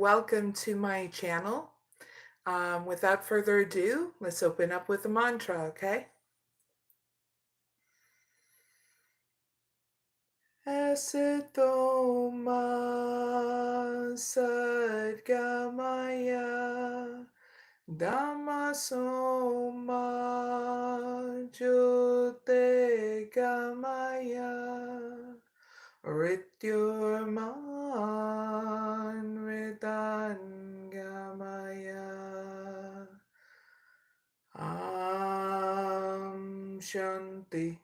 Welcome to my channel. Without further ado, let's open up with a mantra, okay? Asito ma sadgamaya dhammaso ma jyotirgamaya Rityurman Vedangamaya Shanti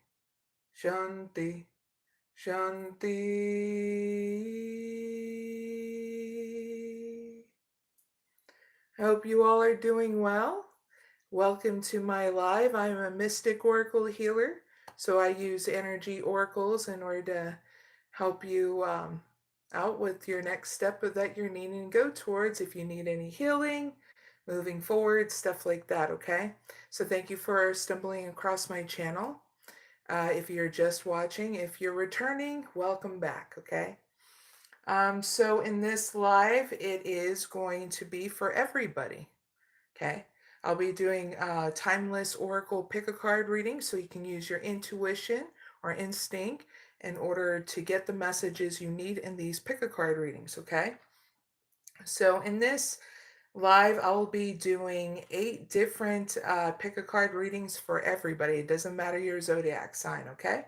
Shanti Shanti. I hope you all are doing well. Welcome to my live. I'm a mystic oracle healer, so I use energy oracles in order to help you out with your next step that you're needing to go towards. If you need any healing, moving forward, stuff like that, okay? So thank you for stumbling across my channel. If you're just watching, if you're returning, welcome back, okay? So in this live, it is going to be for everybody, okay? I'll be doing timeless oracle pick-a-card reading, so you can use your intuition or instinct in order to get the messages you need in these pick-a-card readings, okay? So in this live, I'll be doing 8 different pick-a-card readings for everybody. It doesn't matter your zodiac sign, okay?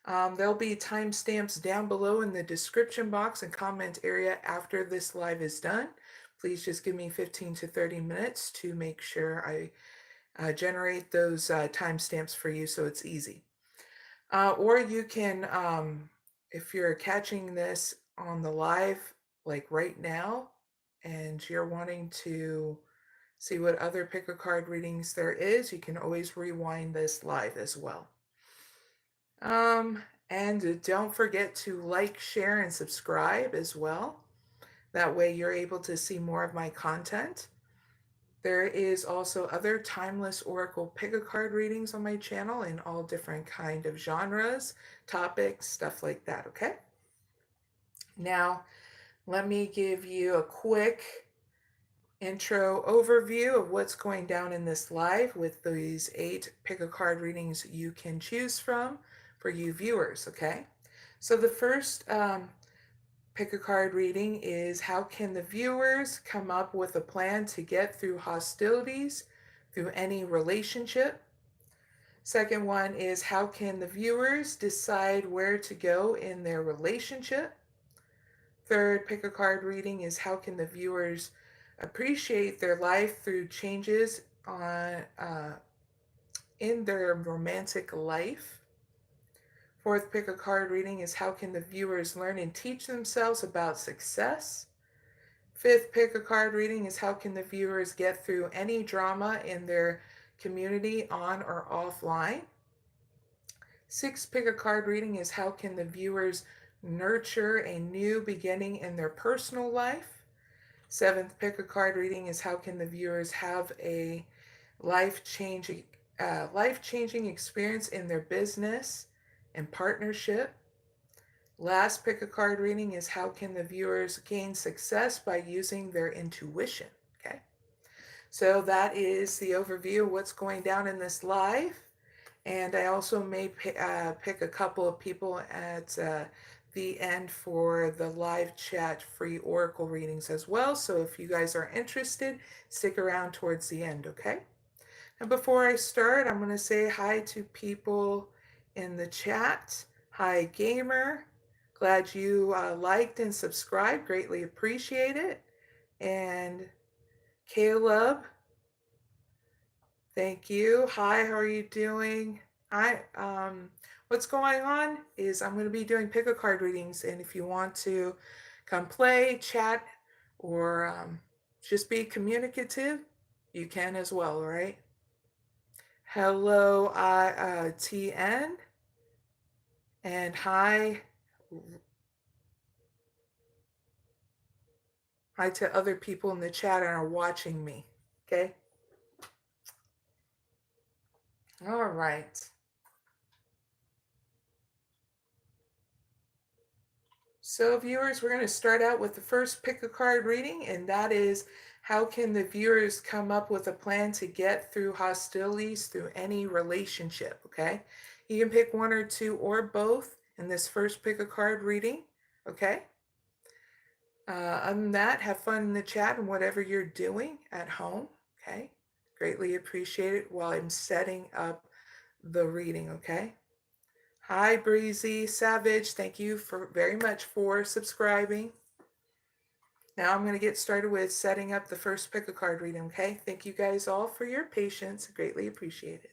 There'll be timestamps down below in the description box and comment area after this live is done. Please just give me 15 to 30 minutes to make sure I generate those timestamps for you so it's easy. Or you can, if you're catching this on the live, like right now, and you're wanting to see what other pick-a-card readings there is, you can always rewind this live as well. And don't forget to like, share, and subscribe as well. That way you're able to see more of my content. There is also other timeless oracle pick-a-card readings on my channel in all different kind of genres, topics, stuff like that, okay? Now, let me give you a quick intro overview of what's going down in this live with these 8 pick-a-card readings you can choose from for you viewers, okay? So the first pick-a-card reading is how can the viewers come up with a plan to get through hostilities through any relationship. Second one is how can the viewers decide where to go in their relationship. Third pick-a-card reading is how can the viewers appreciate their life through changes in their romantic life. Fourth pick-a-card reading is how can the viewers learn and teach themselves about success. Fifth pick-a-card reading is how can the viewers get through any drama in their community on or offline. Sixth pick-a-card reading is how can the viewers nurture a new beginning in their personal life. Seventh pick-a-card reading is how can the viewers have a life-changing experience in their business and partnership. Last pick-a-card reading is how can the viewers gain success by using their intuition, okay? So that is the overview of what's going down in this live. And I also may pick a couple of people at the end for the live chat free oracle readings as well. So if you guys are interested, stick around towards the end, okay? And before I start, I'm going to say hi to people in the chat. Hi, Gamer. Glad you liked and subscribed. Greatly appreciate it. And Caleb, thank you. Hi, how are you doing? What's going on is I'm going to be doing pick-a-card readings, and if you want to come play, chat, or just be communicative, you can as well, all right? Hello, TN, and hi to other people in the chat and are watching me, okay? All right. So viewers, we're going to start out with the first pick a card reading, and that is, how can the viewers come up with a plan to get through hostilities through any relationship, okay? You can pick one or two or both in this first pick a card reading, okay? Other than that, have fun in the chat and whatever you're doing at home, okay? Greatly appreciate it while I'm setting up the reading, okay? Hi, Breezy Savage. Thank you very much for subscribing. Now I'm going to get started with setting up the first pick a card reading, okay? Thank you guys all for your patience. Greatly appreciate it.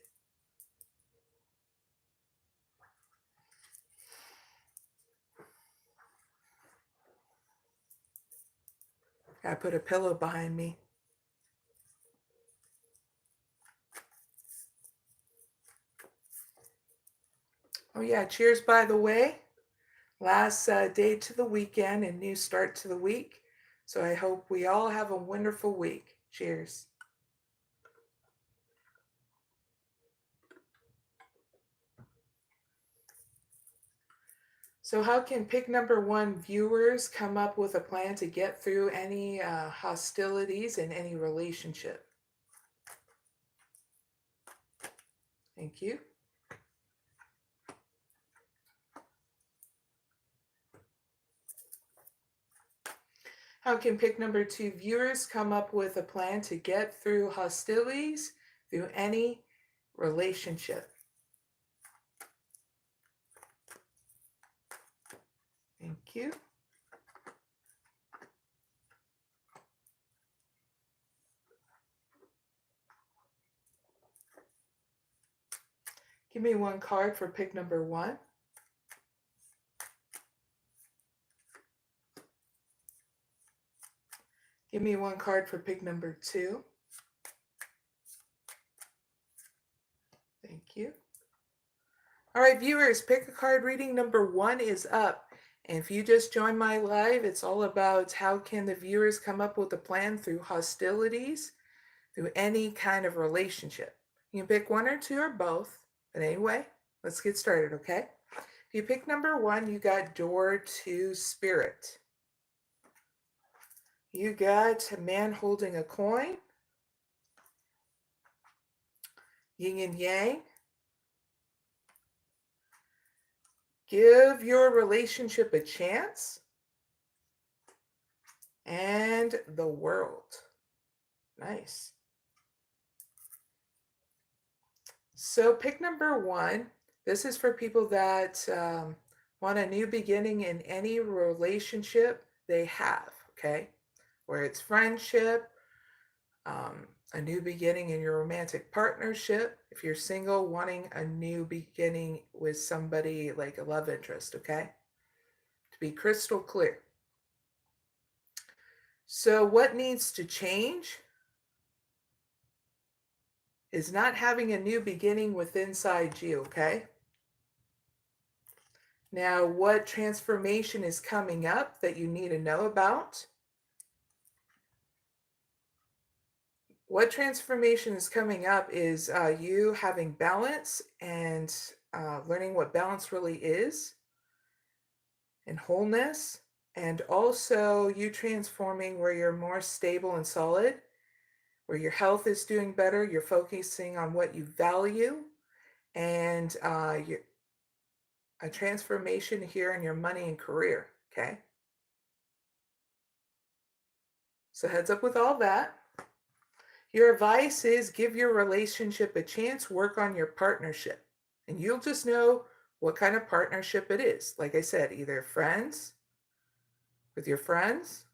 I put a pillow behind me. Oh yeah, cheers by the way. Last day to the weekend and new start to the week. So I hope we all have a wonderful week. Cheers. So how can pick number one viewers come up with a plan to get through any hostilities in any relationship? Thank you. How can pick number two viewers come up with a plan to get through hostilities through any relationship? Thank you. Give me one card for pick number one. Give me one card for pick number two. Thank you. All right, viewers, pick a card reading number one is up. And if you just joined my live, it's all about how can the viewers come up with a plan through hostilities, through any kind of relationship. You can pick one or two or both. But anyway, let's get started, okay? If you pick number one, you got door to spirit. You got a man holding a coin, yin and yang. Give your relationship a chance. And the world. Nice. So pick number one. This is for people that want a new beginning in any relationship they have, okay? Where it's friendship, a new beginning in your romantic partnership. If you're single, wanting a new beginning with somebody like a love interest, okay? To be crystal clear. So what needs to change is not having a new beginning with inside you, okay? Now, what transformation is coming up that you need to know about? What transformation is coming up is you having balance and learning what balance really is and wholeness, and also you transforming where you're more stable and solid, where your health is doing better, you're focusing on what you value, and a transformation here in your money and career, okay? So heads up with all that. Your advice is give your relationship a chance, work on your partnership, and you'll just know what kind of partnership it is. Like I said, either friends, with your friends,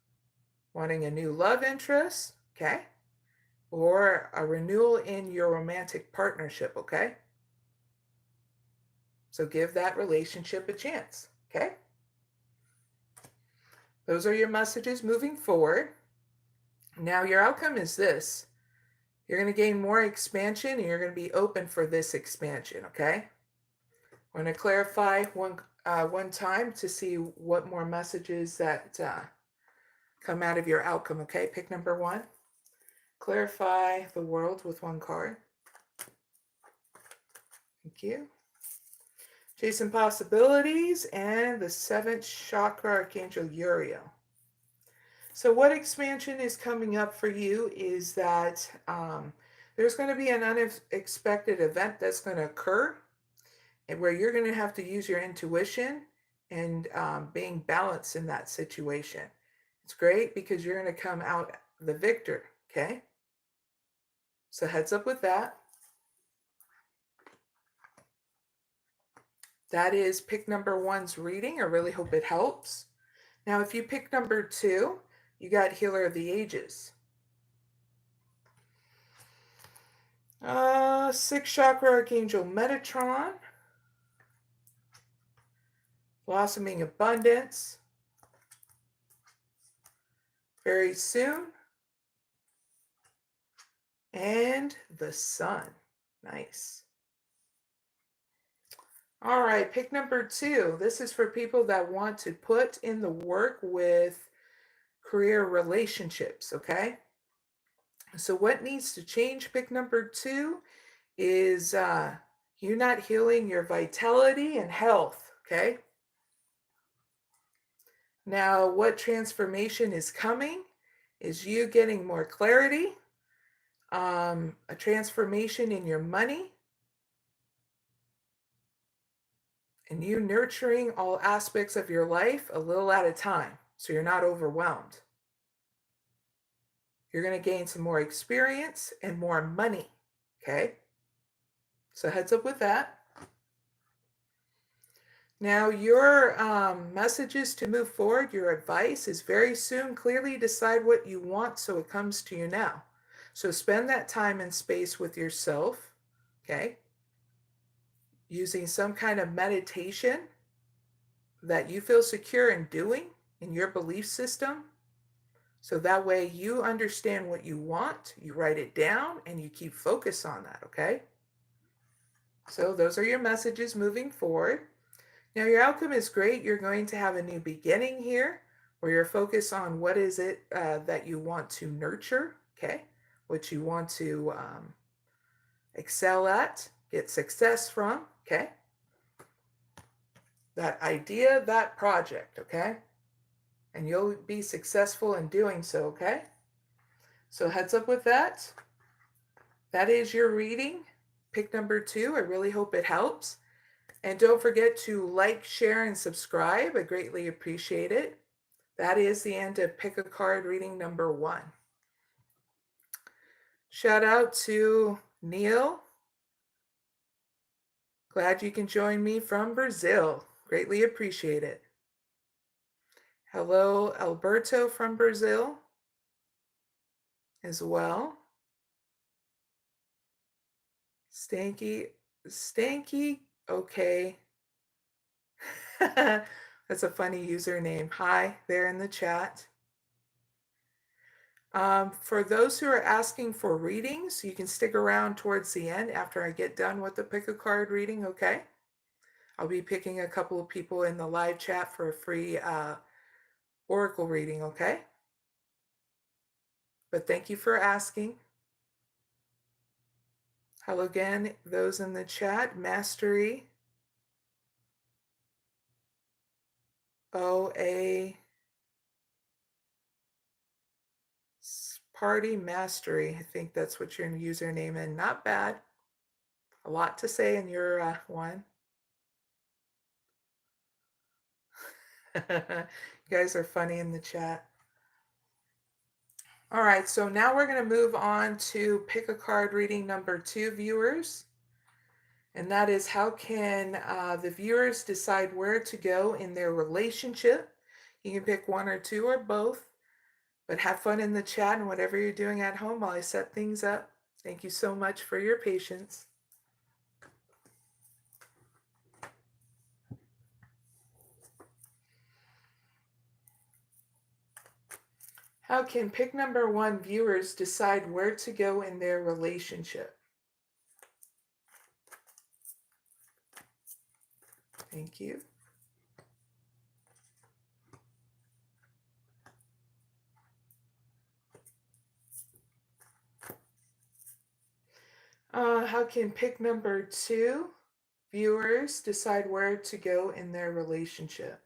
wanting a new love interest, okay? Or a renewal in your romantic partnership, okay? So give that relationship a chance, okay? Those are your messages moving forward. Now your outcome is this. You're going to gain more expansion and you're going to be open for this expansion, okay? I'm going to clarify one time to see what more messages that come out of your outcome, okay? Pick number one. Clarify the world with one card. Thank you. Chasing Possibilities, and the 7th Chakra Archangel Uriel. So what expansion is coming up for you is that there's going to be an unexpected event that's going to occur, and where you're going to have to use your intuition and being balanced in that situation. It's great because you're going to come out the victor, okay? So heads up with that. That is pick number 1's reading. I really hope it helps. Now, if you pick number 2, you got Healer of the Ages. 6th Chakra Archangel Metatron. Blossoming Abundance. Very soon. And the Sun. Nice. All right, pick number 2. This is for people that want to put in the work with career relationships, okay? So what needs to change, pick number 2, is you not healing your vitality and health, okay? Now, what transformation is coming is you getting more clarity, a transformation in your money, and you nurturing all aspects of your life a little at a time, so you're not overwhelmed. You're going to gain some more experience and more money, okay? So heads up with that. Now, your messages to move forward, your advice is very soon. Clearly decide what you want so it comes to you now. So spend that time and space with yourself, okay? Using some kind of meditation that you feel secure in doing in your belief system. So that way you understand what you want, you write it down, and you keep focus on that, okay? So those are your messages moving forward. Now your outcome is great. You're going to have a new beginning here where you're focused on what is it that you want to nurture, okay? What you want to excel at, get success from, okay? That idea, that project, okay? And you'll be successful in doing so, okay? So heads up with that. That is your reading, pick number 2. I really hope it helps. And don't forget to like, share, and subscribe. I greatly appreciate it. That is the end of Pick a Card reading number 1. Shout out to Neil. Glad you can join me from Brazil. Greatly appreciate it. Hello, Alberto from Brazil as well. Stanky, okay. That's a funny username. Hi there in the chat. For those who are asking for readings, you can stick around towards the end after I get done with the pick a card reading, okay? I'll be picking a couple of people in the live chat for a free oracle reading, okay? But thank you for asking. Hello again, those in the chat. Mastery. Party Mastery. I think that's what your username is. Not bad. A lot to say in your one. You guys are funny in the chat. All right, so now we're going to move on to pick a card reading number 2, viewers. And that is, how can the viewers decide where to go in their relationship? You can pick 1 or 2 or both, but have fun in the chat and whatever you're doing at home while I set things up. Thank you so much for your patience. How can pick number 1 viewers decide where to go in their relationship? Thank you. How can pick number 2 viewers decide where to go in their relationship.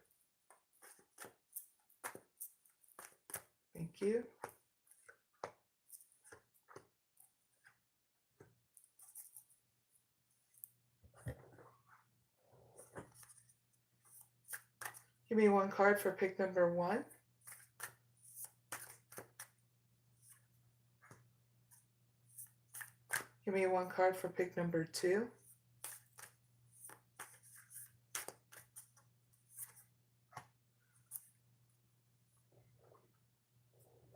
Thank you. Give me one card for pick number 1. Give me one card for pick number 2.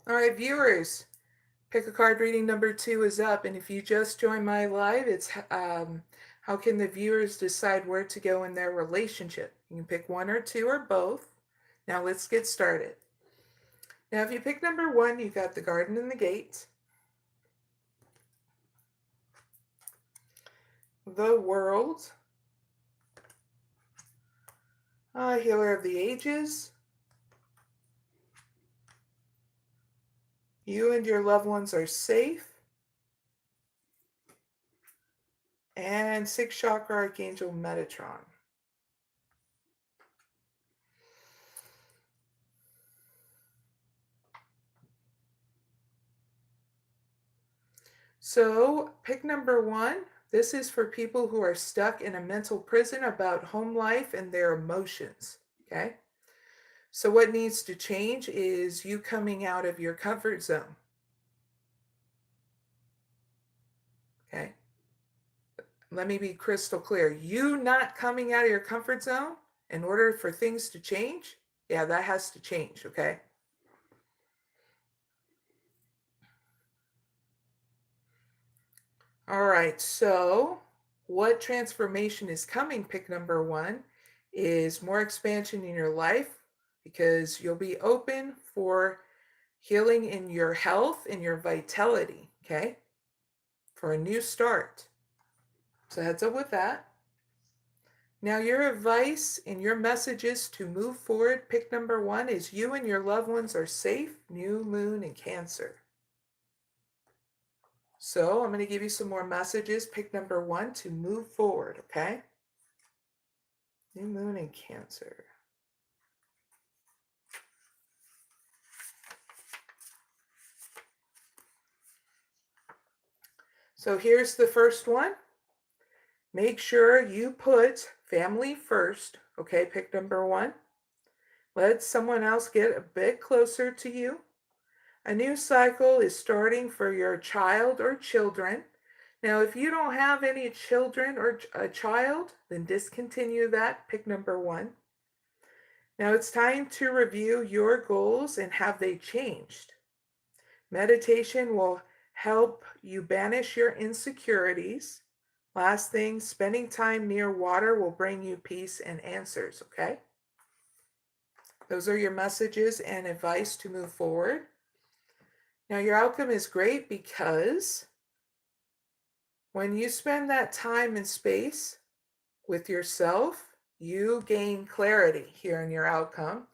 All right, viewers, pick a card. Reading number 2 is up. And if you just joined my live, it's how can the viewers decide where to go in their relationship? You can pick 1 or 2 or both. Now let's get started. Now, if you pick number 1, you've got the garden and the gate, the world, healer of the ages, you and your loved ones are safe, and 6th chakra archangel Metatron. So pick number 1. This is for people who are stuck in a mental prison about home life and their emotions, okay? So what needs to change is you coming out of your comfort zone, okay? Let me be crystal clear. You not coming out of your comfort zone in order for things to change, yeah, that has to change, okay? All right, so what transformation is coming, pick number 1, is more expansion in your life, because you'll be open for healing in your health and your vitality, okay? For a new start. So heads up with that. Now your advice and your messages to move forward, pick number 1, is you and your loved ones are safe, new moon and Cancer. So I'm going to give you some more messages, pick number 1, to move forward, okay? New moon and Cancer. So here's the first one. Make sure you put family first, okay? Pick number 1. Let someone else get a bit closer to you. A new cycle is starting for your child or children. Now, if you don't have any children or a child, then discontinue that. Pick number 1. Now it's time to review your goals and have they changed. Meditation will help you banish your insecurities. Last thing, spending time near water will bring you peace and answers, okay? Those are your messages and advice to move forward. Now your outcome is great because when you spend that time and space with yourself, you gain clarity here in your outcome,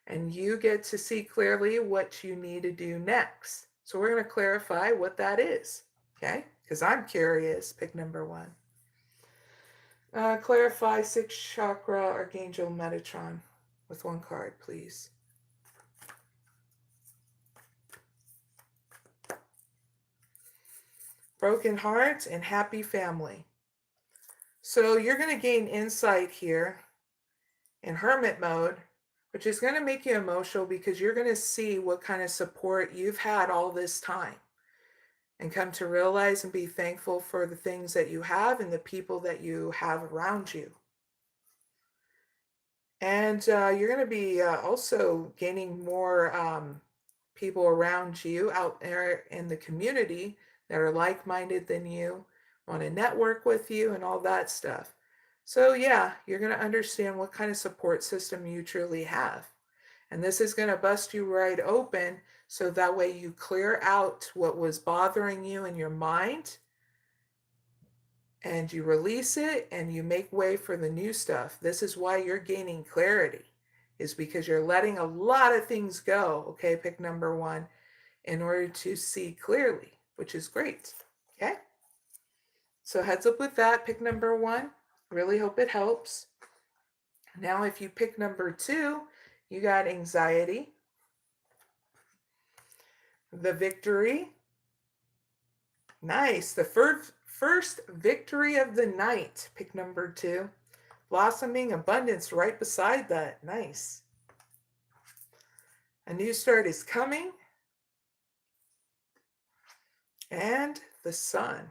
and you get to see clearly what you need to do next. So we're going to clarify what that is, okay? Because I'm curious. Pick number 1. Clarify 6th chakra archangel Metatron with 1 card, please. Broken hearts and happy family. So you're going to gain insight here in hermit mode, which is going to make you emotional because you're going to see what kind of support you've had all this time and come to realize and be thankful for the things that you have and the people that you have around you. And you're going to be also gaining more people around you out there in the community that are like-minded than you, want to network with you and all that stuff. So yeah, you're going to understand what kind of support system you truly have. And this is going to bust you right open so that way you clear out what was bothering you in your mind and you release it and you make way for the new stuff. This is why you're gaining clarity, is because you're letting a lot of things go, okay, pick number 1, in order to see clearly, which is great, okay? So heads up with that, pick number 1. Really hope it helps. Now, if you pick number 2, you got anxiety, the victory. Nice. The first victory of the night. Pick number 2. Blossoming abundance right beside that. Nice. A new start is coming. And the sun.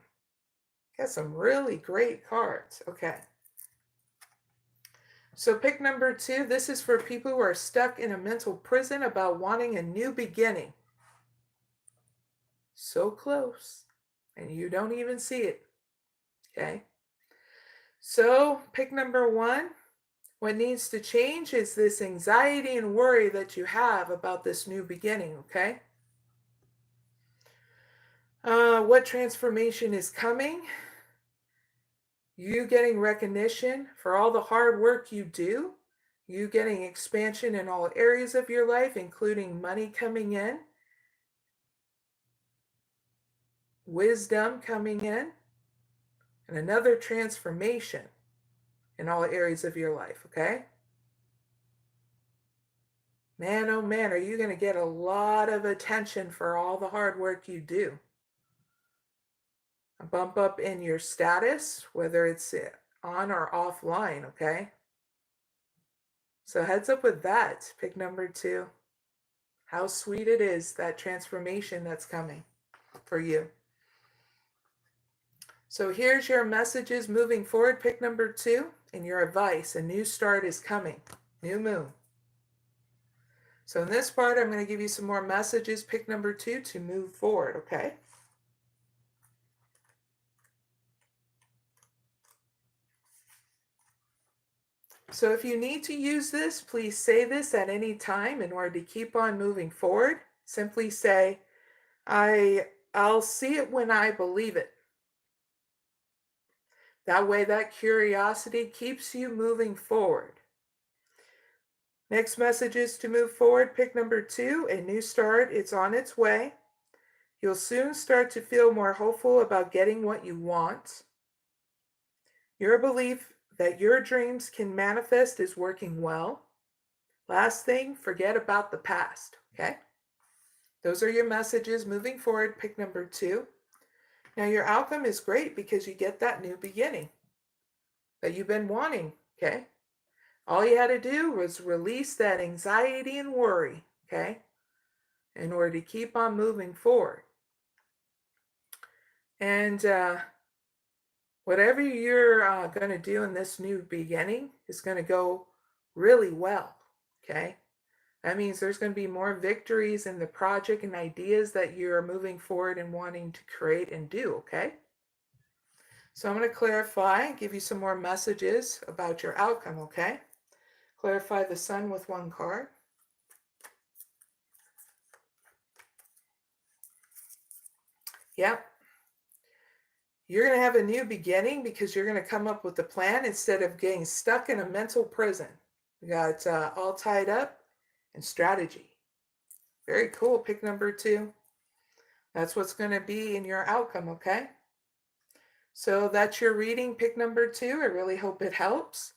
Got some really great cards. Okay. So pick number 2. This is for people who are stuck in a mental prison about wanting a new beginning. So close. And you don't even see it. Okay. So pick number 1. What needs to change is this anxiety and worry that you have about this new beginning. Okay. What transformation is coming? You getting recognition for all the hard work you do. You getting expansion in all areas of your life, including money coming in, wisdom coming in, and another transformation in all areas of your life, okay? Man, oh man, are you going to get a lot of attention for all the hard work you do. A bump up in your status, whether it's on or offline, okay? So heads up with that. Pick number 2. How sweet it is, that transformation that's coming for you. So here's your messages moving forward. Pick number 2 and your advice. A new start is coming. New moon. So in this part, I'm going to give you some more messages. Pick number 2 to move forward, okay? So if you need to use this, please say this at any time in order to keep on moving forward. Simply say, I'll see it when I believe it. That way, that curiosity keeps you moving forward. Next message is to move forward. Pick number 2, a new start. It's on its way. You'll soon start to feel more hopeful about getting what you want. Your belief that your dreams can manifest is working well. Last thing, forget about the past, okay? Those are your messages moving forward. Pick number 2. Now your outcome is great because you get that new beginning that you've been wanting, okay? All you had to do was release that anxiety and worry, okay? In order to keep on moving forward. And whatever you're going to do in this new beginning is going to go really well, okay? That means there's going to be more victories in the project and ideas that you're moving forward and wanting to create and do, okay? So I'm going to clarify, give you some more messages about your outcome, okay? Clarify the sun with 1 card. Yep. You're going to have a new beginning because you're going to come up with a plan instead of getting stuck in a mental prison. We got all tied up and strategy. Very cool. Pick number 2. That's what's going to be in your outcome, okay? So that's your reading. Pick number 2. I really hope it helps.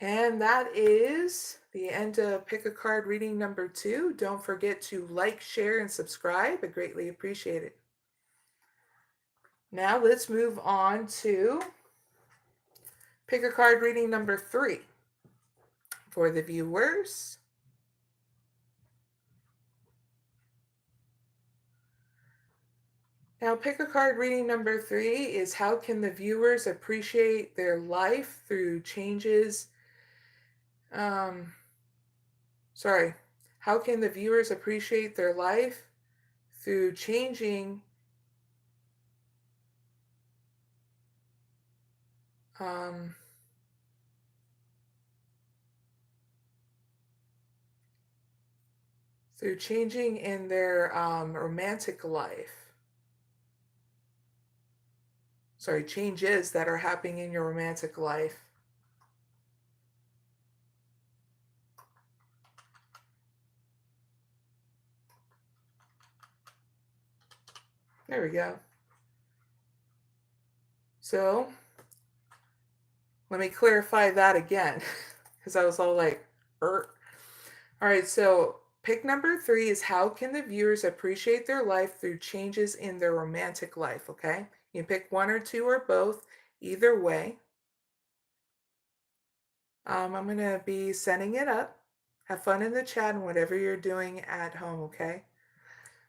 And that is the end of Pick a Card reading number 2. Don't forget to like, share, and subscribe. I greatly appreciate it. Now let's move on to Pick a Card reading number 3 for the viewers. Now, Pick a Card reading number 3 is how can the viewers appreciate their life through changes? How can the viewers appreciate their life through changing in their romantic life? Sorry, changes that are happening in your romantic life. There we go. So, Let me clarify that again, because I was all like, er. All right, so pick number 3 is how can the viewers appreciate their life through changes in their romantic life, okay? You can pick 1 or 2 or both, either way. I'm going to be sending it up. Have fun in the chat and whatever you're doing at home, okay?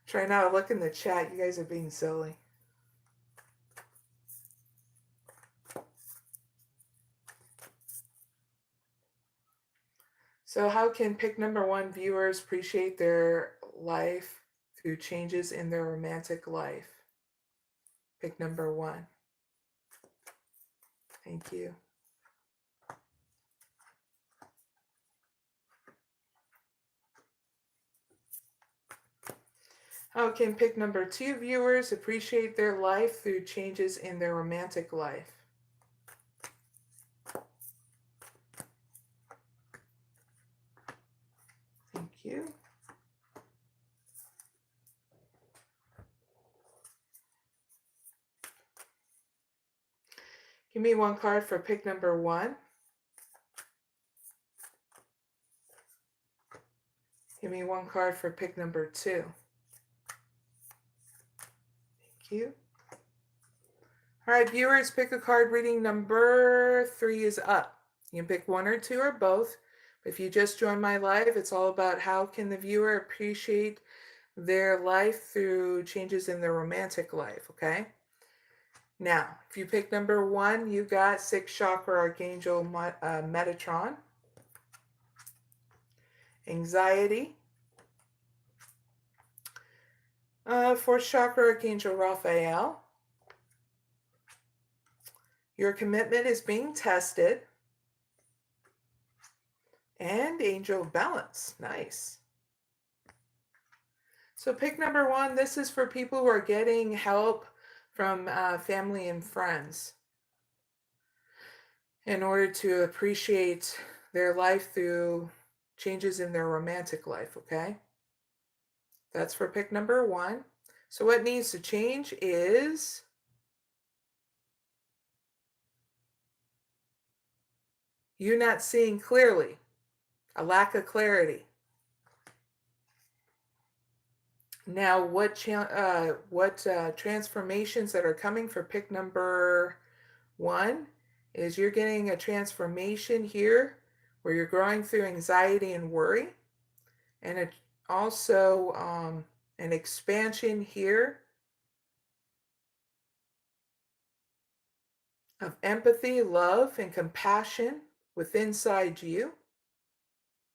Try not to look in the chat. You guys are being silly. So how can pick number 1 viewers appreciate their life through changes in their romantic life? Pick number 1. Thank you. How can pick number 2 viewers appreciate their life through changes in their romantic life? Thank you. Give me 1 card for pick number 1. Give me 1 card for pick number 2. Thank you. All right, viewers, pick a card. Reading number 3 is up. You can pick 1 or 2 or both. If you just joined my live, it's all about how can the viewer appreciate their life through changes in their romantic life, okay? Now, if you pick number 1, you got 6th chakra archangel Metatron, anxiety, 4th chakra archangel Raphael. Your commitment is being tested. And angel of balance. Nice. So pick number 1. This is for people who are getting help from family and friends in order to appreciate their life through changes in their romantic life, okay? That's for pick number 1. So what needs to change is you not seeing clearly, a lack of clarity. Now, what transformations that are coming for pick number 1 is you're getting a transformation here where you're growing through anxiety and worry, and also an expansion here of empathy, love, and compassion within inside you.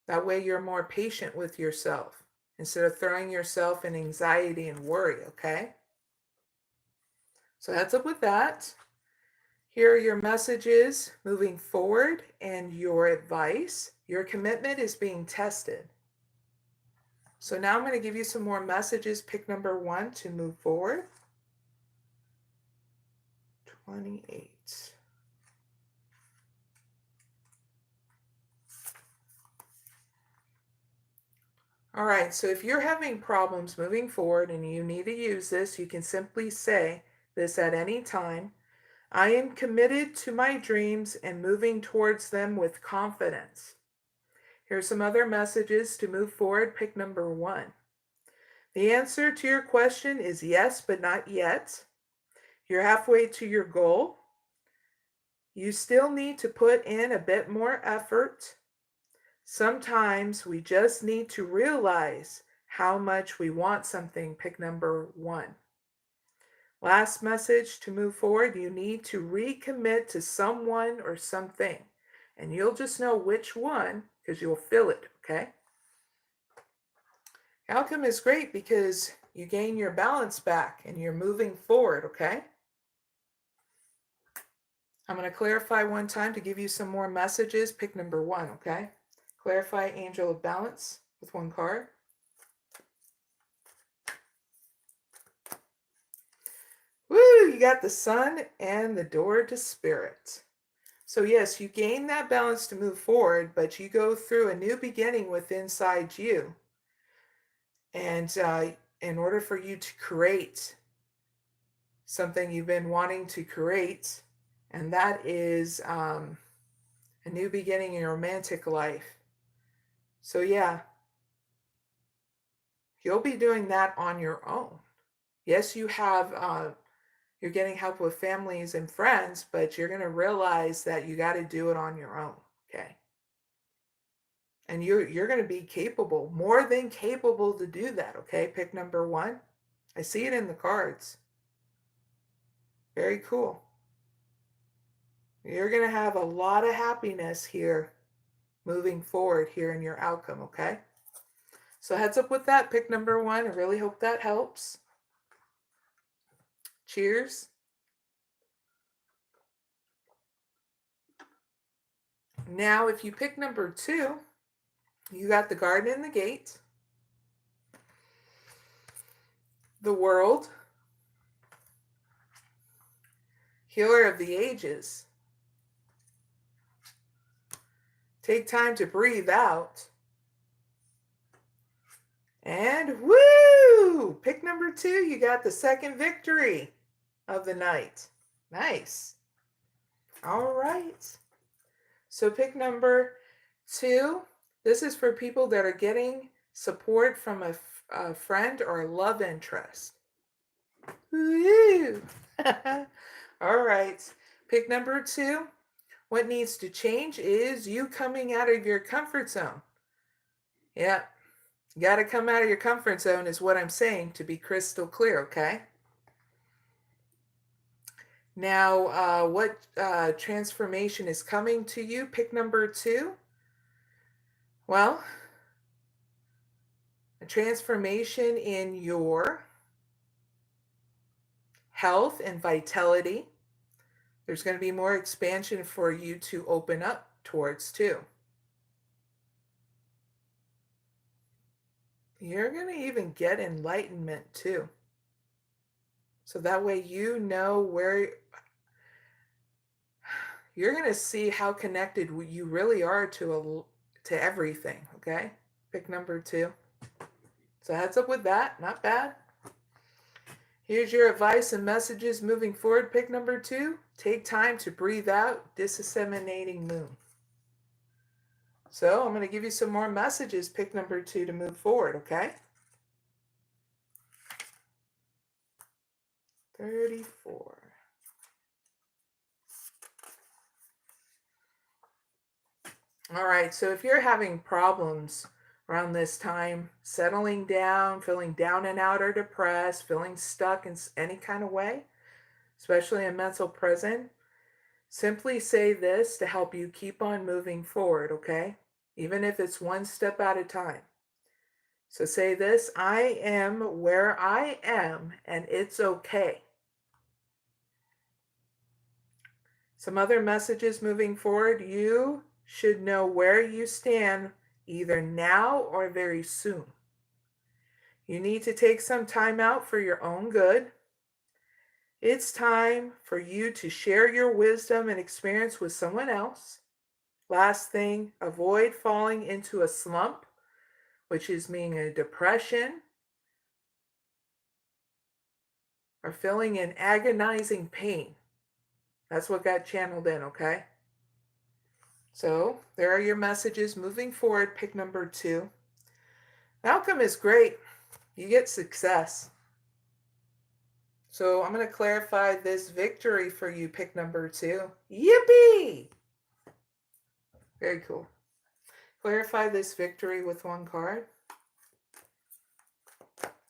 That way you're more patient with yourself instead of throwing yourself in anxiety and worry, okay? So heads up with that. Here are your messages moving forward and your advice. Your commitment is being tested. So now I'm going to give you some more messages. Pick number 1 to move forward. 28. All right, so if you're having problems moving forward and you need to use this, you can simply say this at any time. I am committed to my dreams and moving towards them with confidence. Here's some other messages to move forward. Pick number 1. The answer to your question is yes, but not yet. You're halfway to your goal. You still need to put in a bit more effort. Sometimes we just need to realize how much we want something. Pick number 1. Last message to move forward, you need to recommit to someone or something. And you'll just know which one because you'll feel it, okay? Outcome is great because you gain your balance back and you're moving forward, okay? I'm going to clarify one time to give you some more messages. Pick number 1, okay? Clarify angel of balance with 1 card. Woo, you got the sun and the door to spirit. So yes, you gain that balance to move forward, but you go through a new beginning within inside you. And in order for you to create something you've been wanting to create, and that is a new beginning in your romantic life. So yeah, you'll be doing that on your own. Yes, you're getting help with families and friends, but you're going to realize that you got to do it on your own, okay? And you're going to be capable, more than capable to do that, okay? Pick number 1. I see it in the cards. Very cool. You're going to have a lot of happiness here moving forward here in your outcome, okay? So heads up with that, pick number 1. I really hope that helps. Cheers. Now, if you pick number 2, you got the garden and the gate, the world, healer of the ages. Take time to breathe out. And woo! Pick number 2, you got the second victory of the night. Nice. All right. So pick number 2. This is for people that are getting support from a friend or a love interest. Woo! All right. Pick number 2. What needs to change is you coming out of your comfort zone. Yeah. You got to come out of your comfort zone is what I'm saying, to be crystal clear, okay? Now, what transformation is coming to you? Pick number 2. Well, a transformation in your health and vitality. There's going to be more expansion for you to open up towards too. You're going to even get enlightenment too. So that way you know where you're going to see how connected you really are to everything, okay? Pick number 2. So heads up with that, not bad. Here's your advice and messages moving forward. Pick number 2, take time to breathe out, disseminating moon. So I'm going to give you some more messages. Pick number 2 to move forward, okay? 34. All right, so if you're having problems around this time, settling down, feeling down and out or depressed, feeling stuck in any kind of way, especially a mental prison, simply say this to help you keep on moving forward, okay? Even if it's one step at a time. So say this: I am where I am, and it's okay. Some other messages moving forward: you should know where you stand either now or very soon. You need to take some time out for your own good. It's time for you to share your wisdom and experience with someone else. Last thing, avoid falling into a slump, which is meaning a depression, or feeling in agonizing pain. That's what got channeled in, okay? So there are your messages moving forward. Pick number 2. The outcome is great. You get success. So I'm going to clarify this victory for you. Pick number 2. Yippee! Very cool. Clarify this victory with 1 card.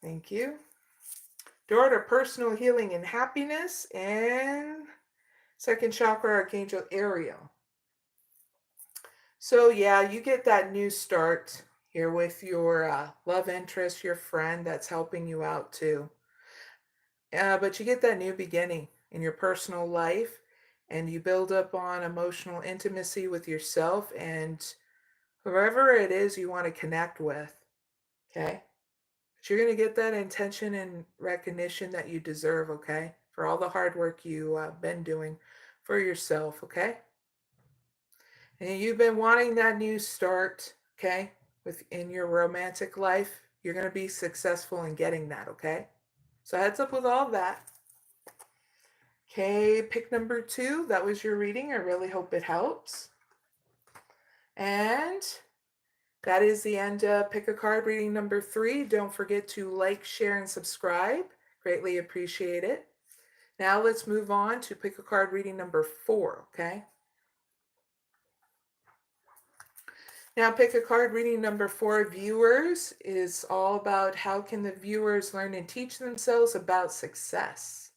Thank you. Door to personal healing and happiness, and 2nd chakra, Archangel Ariel. So yeah, you get that new start here with your love interest, your friend that's helping you out too. But you get that new beginning in your personal life, and you build up on emotional intimacy with yourself and whoever it is you want to connect with, okay? But you're going to get that intention and recognition that you deserve, okay? For all the hard work you've been doing for yourself, okay? And you've been wanting that new start, okay? Within your romantic life, you're going to be successful in getting that, okay? So heads up with all that. Okay, pick number 2. That was your reading. I really hope it helps. And that is the end of Pick a Card reading number 3. Don't forget to like, share, and subscribe. Greatly appreciate it. Now let's move on to Pick a Card reading number 4, okay? Now, Pick a Card reading number 4, viewers, is all about how can the viewers learn and teach themselves about success.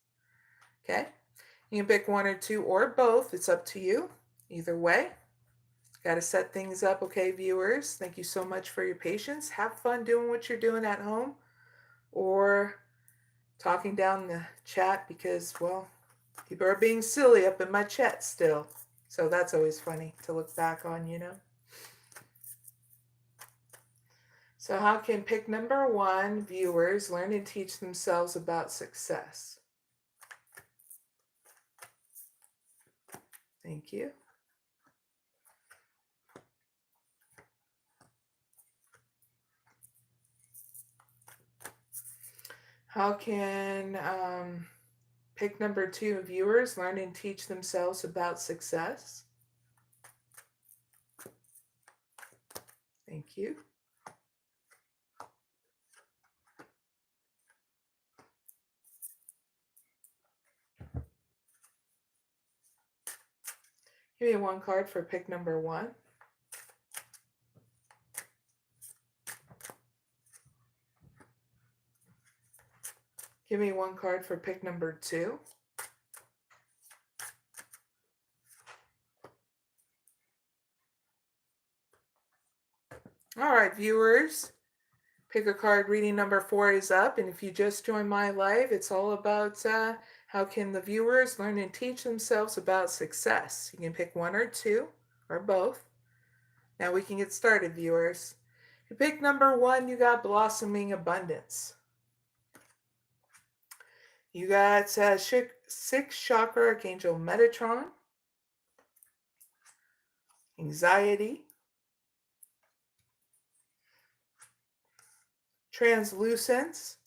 Okay? You can pick 1 or 2 or both. It's up to you. Either way. Got to set things up, okay, viewers? Thank you so much for your patience. Have fun doing what you're doing at home or talking down the chat because, well, people are being silly up in my chat still. So that's always funny to look back on, you know? So how can pick number 1, viewers, learn and teach themselves about success? Thank you. How can pick number 2, viewers, learn and teach themselves about success? Thank you. Give me 1 card for pick number 1. Give me 1 card for pick number 2. All right, viewers, Pick a Card reading number 4 is up, and if you just joined my live, it's all about how can the viewers learn and teach themselves about success. You can pick 1 or 2 or both. Now we can get started, viewers. You pick number 1, you got Blossoming Abundance. You got 6th Chakra Archangel Metatron, Anxiety, Translucence,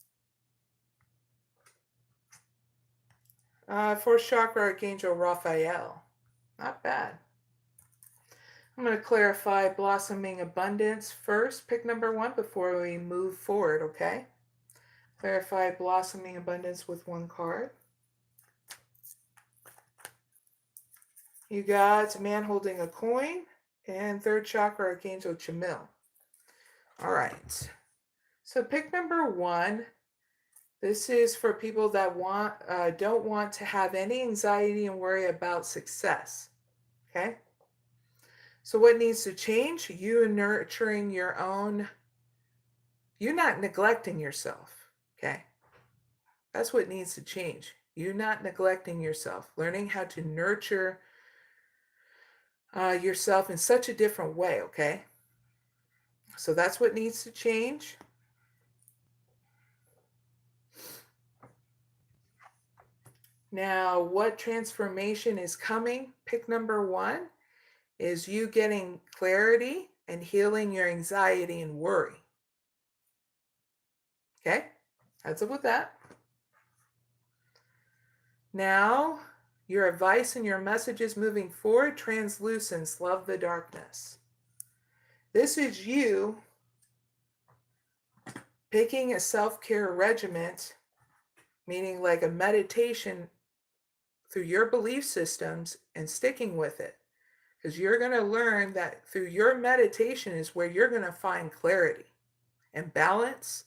4th Chakra Archangel Raphael. Not bad. I'm going to clarify Blossoming Abundance first, pick number 1, before we move forward, okay? Clarify Blossoming Abundance with 1 card. You got Man Holding a Coin and 3rd Chakra Archangel Jamil. All right. So pick number 1. This is for people that don't want to have any anxiety and worry about success. Okay? So what needs to change? You nurturing your own, you're not neglecting yourself. Okay? That's what needs to change. You not neglecting yourself, learning how to nurture yourself in such a different way, okay? So that's what needs to change. Now, what transformation is coming? Pick number 1 is you getting clarity and healing your anxiety and worry. Okay? Heads up with that. Now, your advice and your messages moving forward, translucence, love the darkness. This is you picking a self-care regimen, meaning like a meditation through your belief systems and sticking with it. Because you're going to learn that through your meditation is where you're going to find clarity and balance.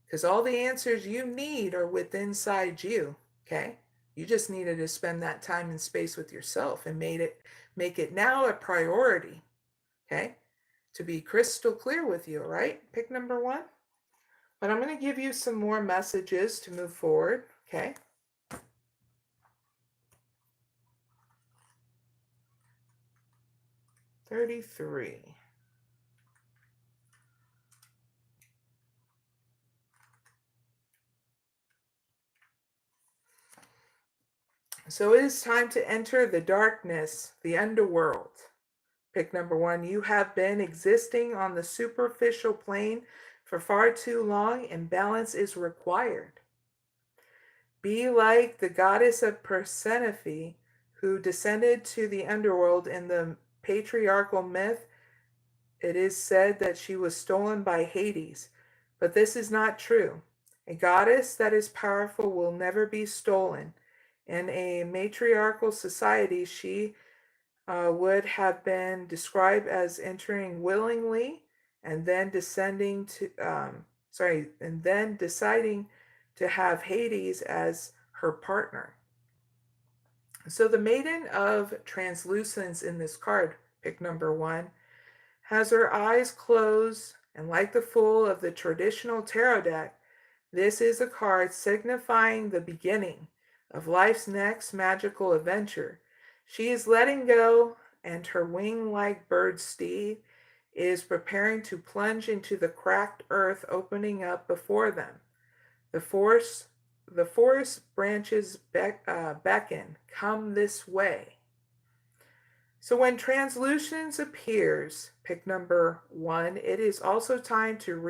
Because all the answers you need are within inside you, okay? You just needed to spend that time and space with yourself and make it now a priority, okay? To be crystal clear with you, right? Pick number 1. But I'm going to give you some more messages to move forward, okay? $33. So it is time to enter the darkness, the underworld. Pick number 1. You have been existing on the superficial plane for far too long, and balance is required. Be like the goddess of Persephone, who descended to the underworld in the patriarchal myth it is said that she was stolen by Hades, but this is not true. A goddess that is powerful will never be stolen. In a matriarchal society, she would have been described as entering willingly and then deciding to have Hades as her partner. So the Maiden of Translucence in this card, pick number 1, has her eyes closed, and like the Fool of the traditional tarot deck, this is a card signifying the beginning of life's next magical adventure. She is letting go, and her wing-like bird steed is preparing to plunge into the cracked earth opening up before them. The forest branches beckon, come this way. So when Translucence appears, pick number 1, it is also time to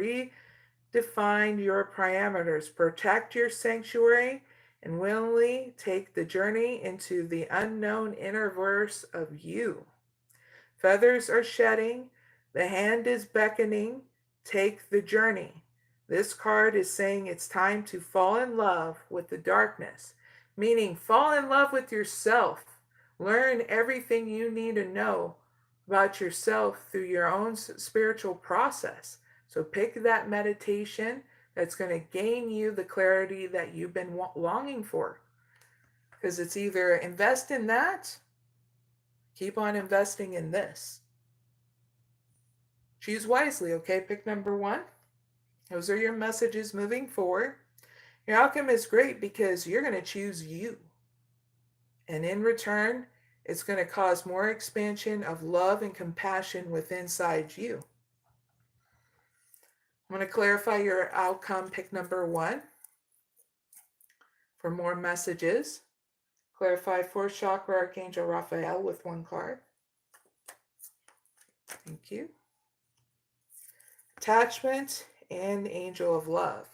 redefine your parameters, protect your sanctuary, and willingly take the journey into the unknown inner verse of you. Feathers are shedding, the hand is beckoning, take the journey. This card is saying it's time to fall in love with the darkness, meaning fall in love with yourself. Learn everything you need to know about yourself through your own spiritual process. So pick that meditation that's going to gain you the clarity that you've been longing for. Because it's either invest in that, keep on investing in this. Choose wisely, okay? Pick number 1. Those are your messages moving forward. Your outcome is great because you're going to choose you. And in return, it's going to cause more expansion of love and compassion within inside you. I'm going to clarify your outcome, pick number 1. For more messages, clarify 4th chakra Archangel Raphael with 1 card. Thank you. Attachment and Angel of Love.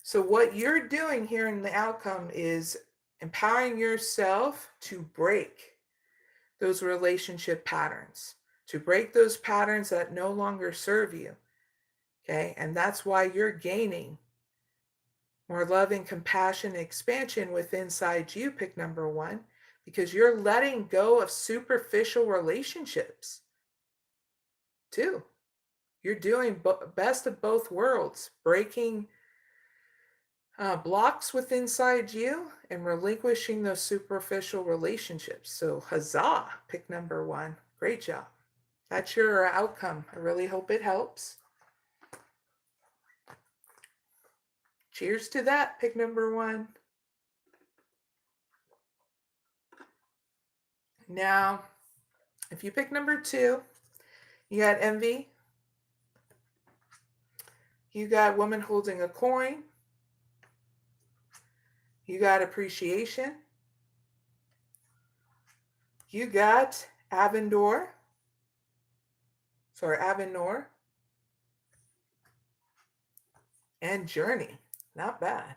So what you're doing here in the outcome is empowering yourself to break those relationship patterns, to break those patterns that no longer serve you. Okay, and that's why you're gaining more love and compassion and expansion within inside you, pick number 1, because you're letting go of superficial relationships too. You're doing best of both worlds, breaking blocks within inside you and relinquishing those superficial relationships. So huzzah, pick number 1. Great job. That's your outcome. I really hope it helps. Cheers to that, pick number 1. Now, if you pick number 2, you got envy. You got woman holding a coin. You got appreciation. You got Avenor. And Journey. Not bad.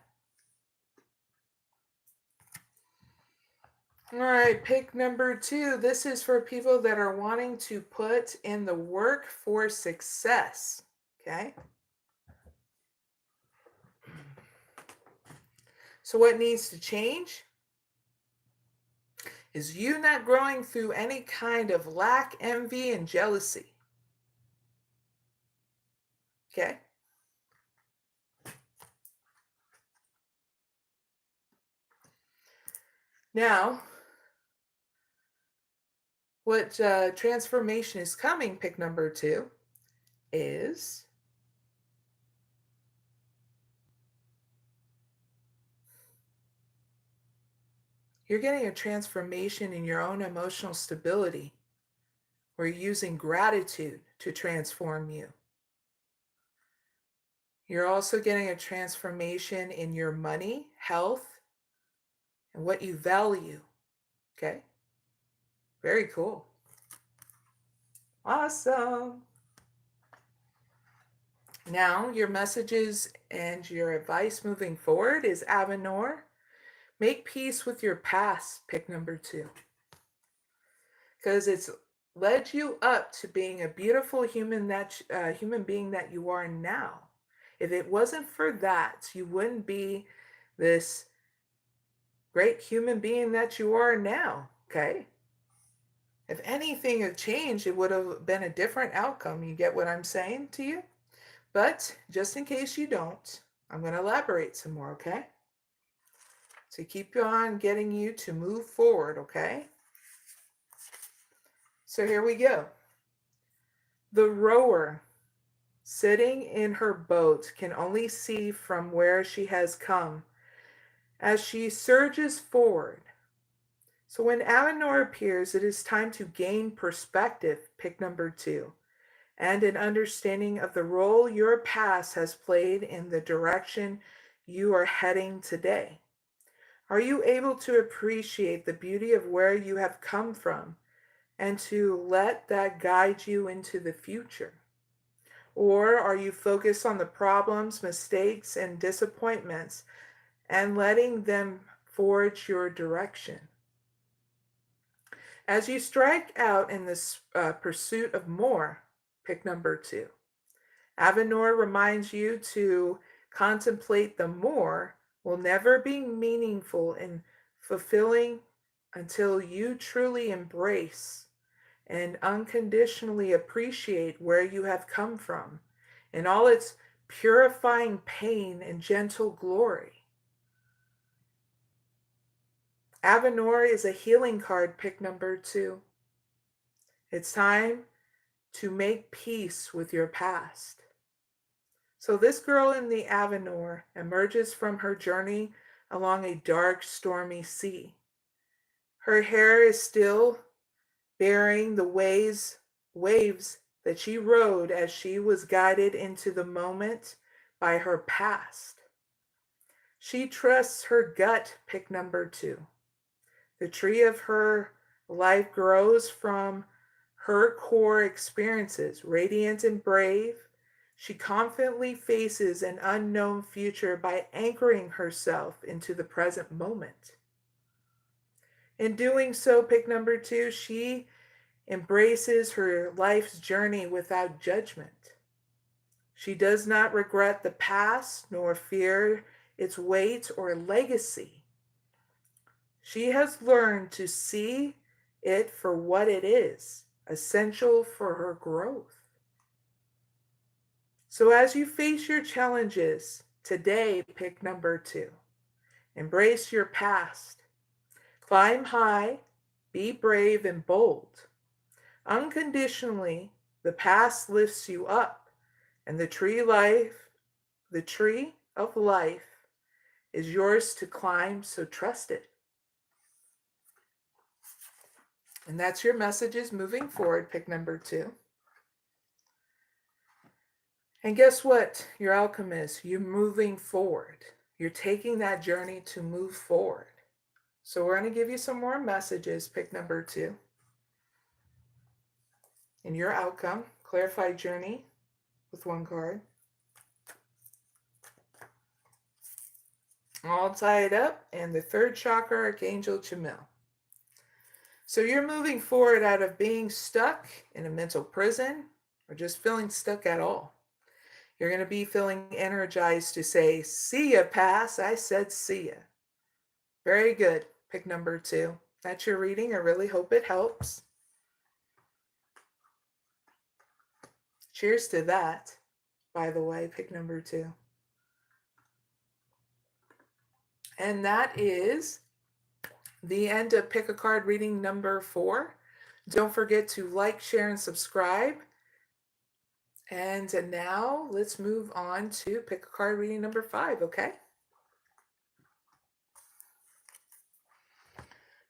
All right, pick number 2. This is for people that are wanting to put in the work for success. Okay. So what needs to change is you not growing through any kind of lack, envy, and jealousy. Okay. Now, what transformation is coming, pick number 2, is you're getting a transformation in your own emotional stability, where you're using gratitude to transform you. You're also getting a transformation in your money, health, and what you value. Okay? Very cool. Awesome. Now, your messages and your advice moving forward is Avenor. Make peace with your past, pick number 2. Because it's led you up to being a beautiful human being that you are now. If it wasn't for that, you wouldn't be this great human being that you are now, okay? If anything had changed, it would have been a different outcome. You get what I'm saying to you? But just in case you don't, I'm going to elaborate some more, okay? To keep on getting you to move forward, okay? So here we go. The rower sitting in her boat can only see from where she has come as she surges forward. So when Avenor appears, it is time to gain perspective, pick number 2, and an understanding of the role your past has played in the direction you are heading today. Are you able to appreciate the beauty of where you have come from and to let that guide you into the future? Or are you focused on the problems, mistakes, and disappointments and letting them forge your direction? As you strike out in this pursuit of more, pick number 2. Avenor reminds you to contemplate the more will never be meaningful and fulfilling until you truly embrace and unconditionally appreciate where you have come from in all its purifying pain and gentle glory. Avenor is a healing card, pick number 2. It's time to make peace with your past. So this girl in the Avenor emerges from her journey along a dark, stormy sea. Her hair is still bearing the waves that she rode as she was guided into the moment by her past. She trusts her gut, pick number 2. The tree of her life grows from her core experiences, radiant and brave. She confidently faces an unknown future by anchoring herself into the present moment. In doing so, pick number 2, she embraces her life's journey without judgment. She does not regret the past nor fear its weight or legacy. She has learned to see it for what it is, essential for her growth. So as you face your challenges today, pick number 2. Embrace your past. Climb high, be brave and bold. Unconditionally, the past lifts you up, and the tree of life is yours to climb, so trust it. And that's your messages moving forward, pick number 2. And guess what? Your outcome is you're moving forward. You're taking that journey to move forward. So we're going to give you some more messages, pick number 2. And your outcome, clarified journey with 1 card. All tied up, and the 3rd chakra, Archangel Chamuel. So you're moving forward out of being stuck in a mental prison or just feeling stuck at all. You're going to be feeling energized to say, see ya, pass. I said see ya. Very good. Pick number 2. That's your reading. I really hope it helps. Cheers to that, by the way, pick number 2. And that is the end of Pick a Card reading number 4. Don't forget to like, share, and subscribe. And now let's move on to Pick a Card reading number 5, okay?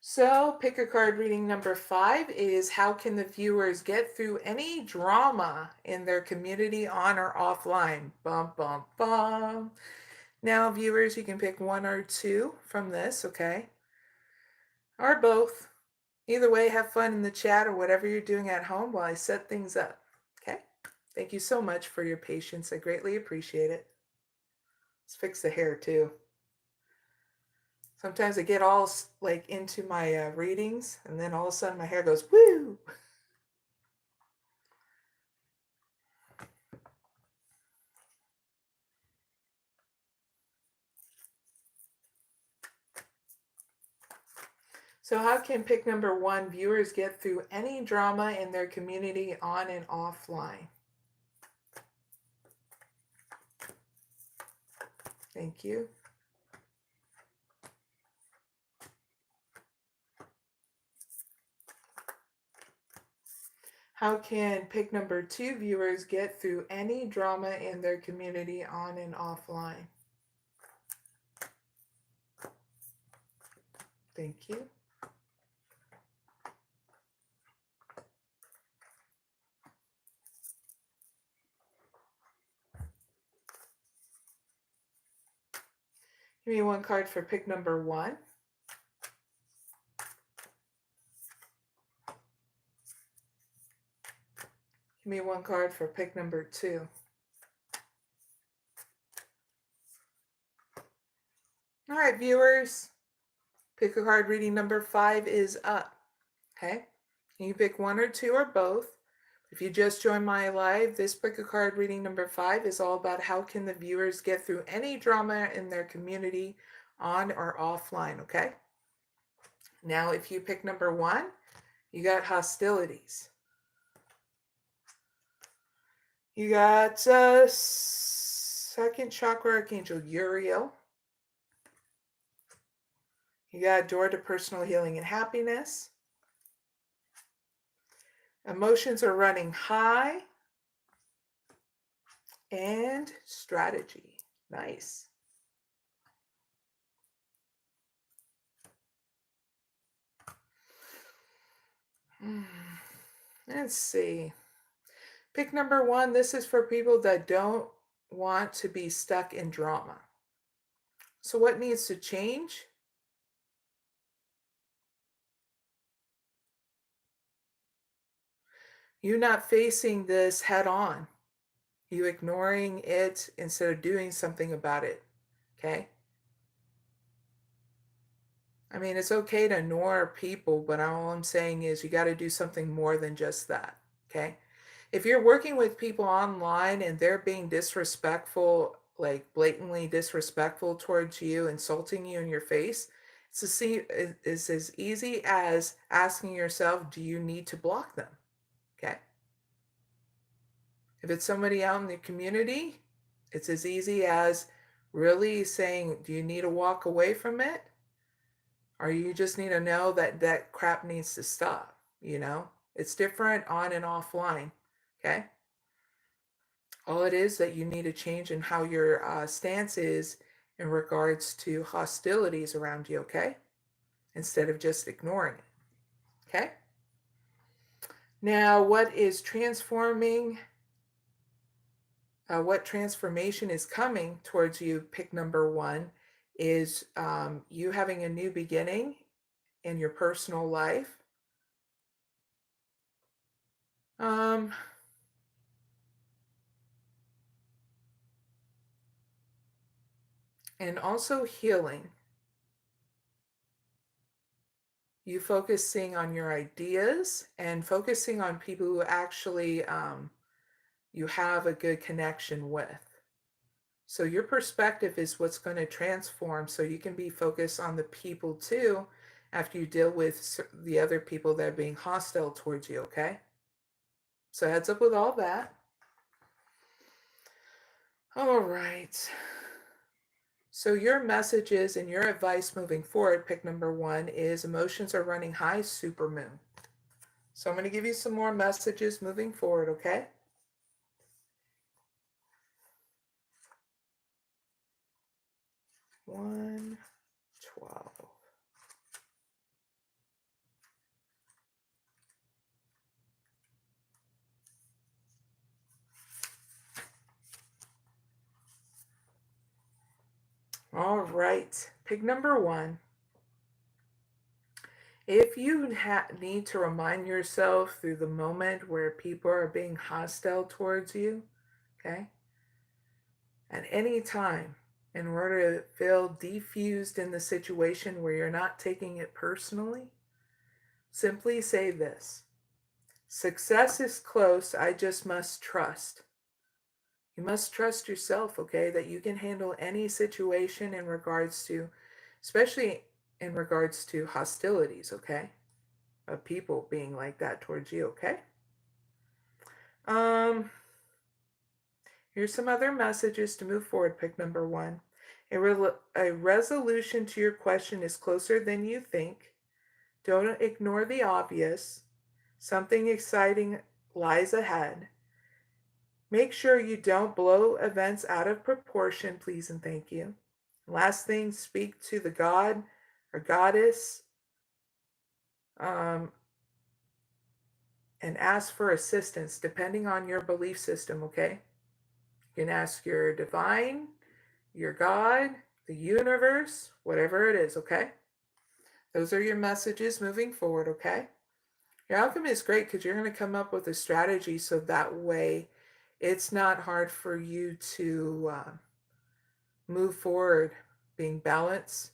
So Pick a Card reading number 5 is how can the viewers get through any drama in their community on or offline? Bum, bum, bum. Now viewers, you can pick 1 or 2 from this, okay? Or both. Either way, have fun in the chat or whatever you're doing at home while I set things up, okay? Thank you so much for your patience. I greatly appreciate it. Let's fix the hair too. Sometimes I get all like into my readings and then all of a sudden my hair goes, woo! So how can pick number 1 viewers get through any drama in their community on and offline? Thank you. How can pick number 2 viewers get through any drama in their community on and offline? Thank you. Give me one card for pick number 1. Give me one card for pick number 2. All right, viewers. Pick a card reading number 5 is up. Okay? You pick 1 or 2 or both. If you just joined my live, this pick a card reading number 5 is all about how can the viewers get through any drama in their community on or offline, okay? Now, if you pick number 1, you got hostilities. You got second chakra archangel Uriel. You got door to personal healing and happiness. Emotions are running high. And strategy. Nice. Let's see. Pick number 1. This is for people that don't want to be stuck in drama. So what needs to change? You not facing this head on. You ignoring it instead of doing something about it. Okay? I mean, it's okay to ignore people, but all I'm saying is you got to do something more than just that. Okay? If you're working with people online and they're being disrespectful, like blatantly disrespectful towards you, insulting you in your face, it's as easy as asking yourself, do you need to block them? Okay. If it's somebody out in the community, it's as easy as really saying, do you need to walk away from it? Or you just need to know that that crap needs to stop, you know? It's different on and offline, okay? All it is that you need a change in how your stance is in regards to hostilities around you, okay? Instead of just ignoring it, okay? Now, what is transforming, what transformation is coming towards you, pick number 1, is you having a new beginning in your personal life. And also healing. You focusing on your ideas and focusing on people who actually you have a good connection with. So your perspective is what's going to transform so you can be focused on the people too after you deal with the other people that are being hostile towards you, okay? So heads up with all that. All right. So your messages and your advice moving forward, pick number 1, is emotions are running high, supermoon. So I'm going to give you some more messages moving forward, okay? One, 12. All right, pick number 1. If you need to remind yourself through the moment where people are being hostile towards you, okay, at any time, in order to feel defused in the situation where you're not taking it personally, simply say this: success is close, I just must trust. You must trust yourself, okay, that you can handle any situation in regards to, especially in regards to hostilities, okay? Of people being like that towards you, okay? Here's some other messages to move forward. Pick number 1. A resolution to your question is closer than you think. Don't ignore the obvious. Something exciting lies ahead. Make sure you don't blow events out of proportion, please and thank you. Last thing, speak to the god or goddess and ask for assistance depending on your belief system, okay? You can ask your divine, your God, the universe, whatever it is, okay? Those are your messages moving forward, okay? Your alchemy is great because you're going to come up with a strategy so that way it's not hard for you to move forward being balanced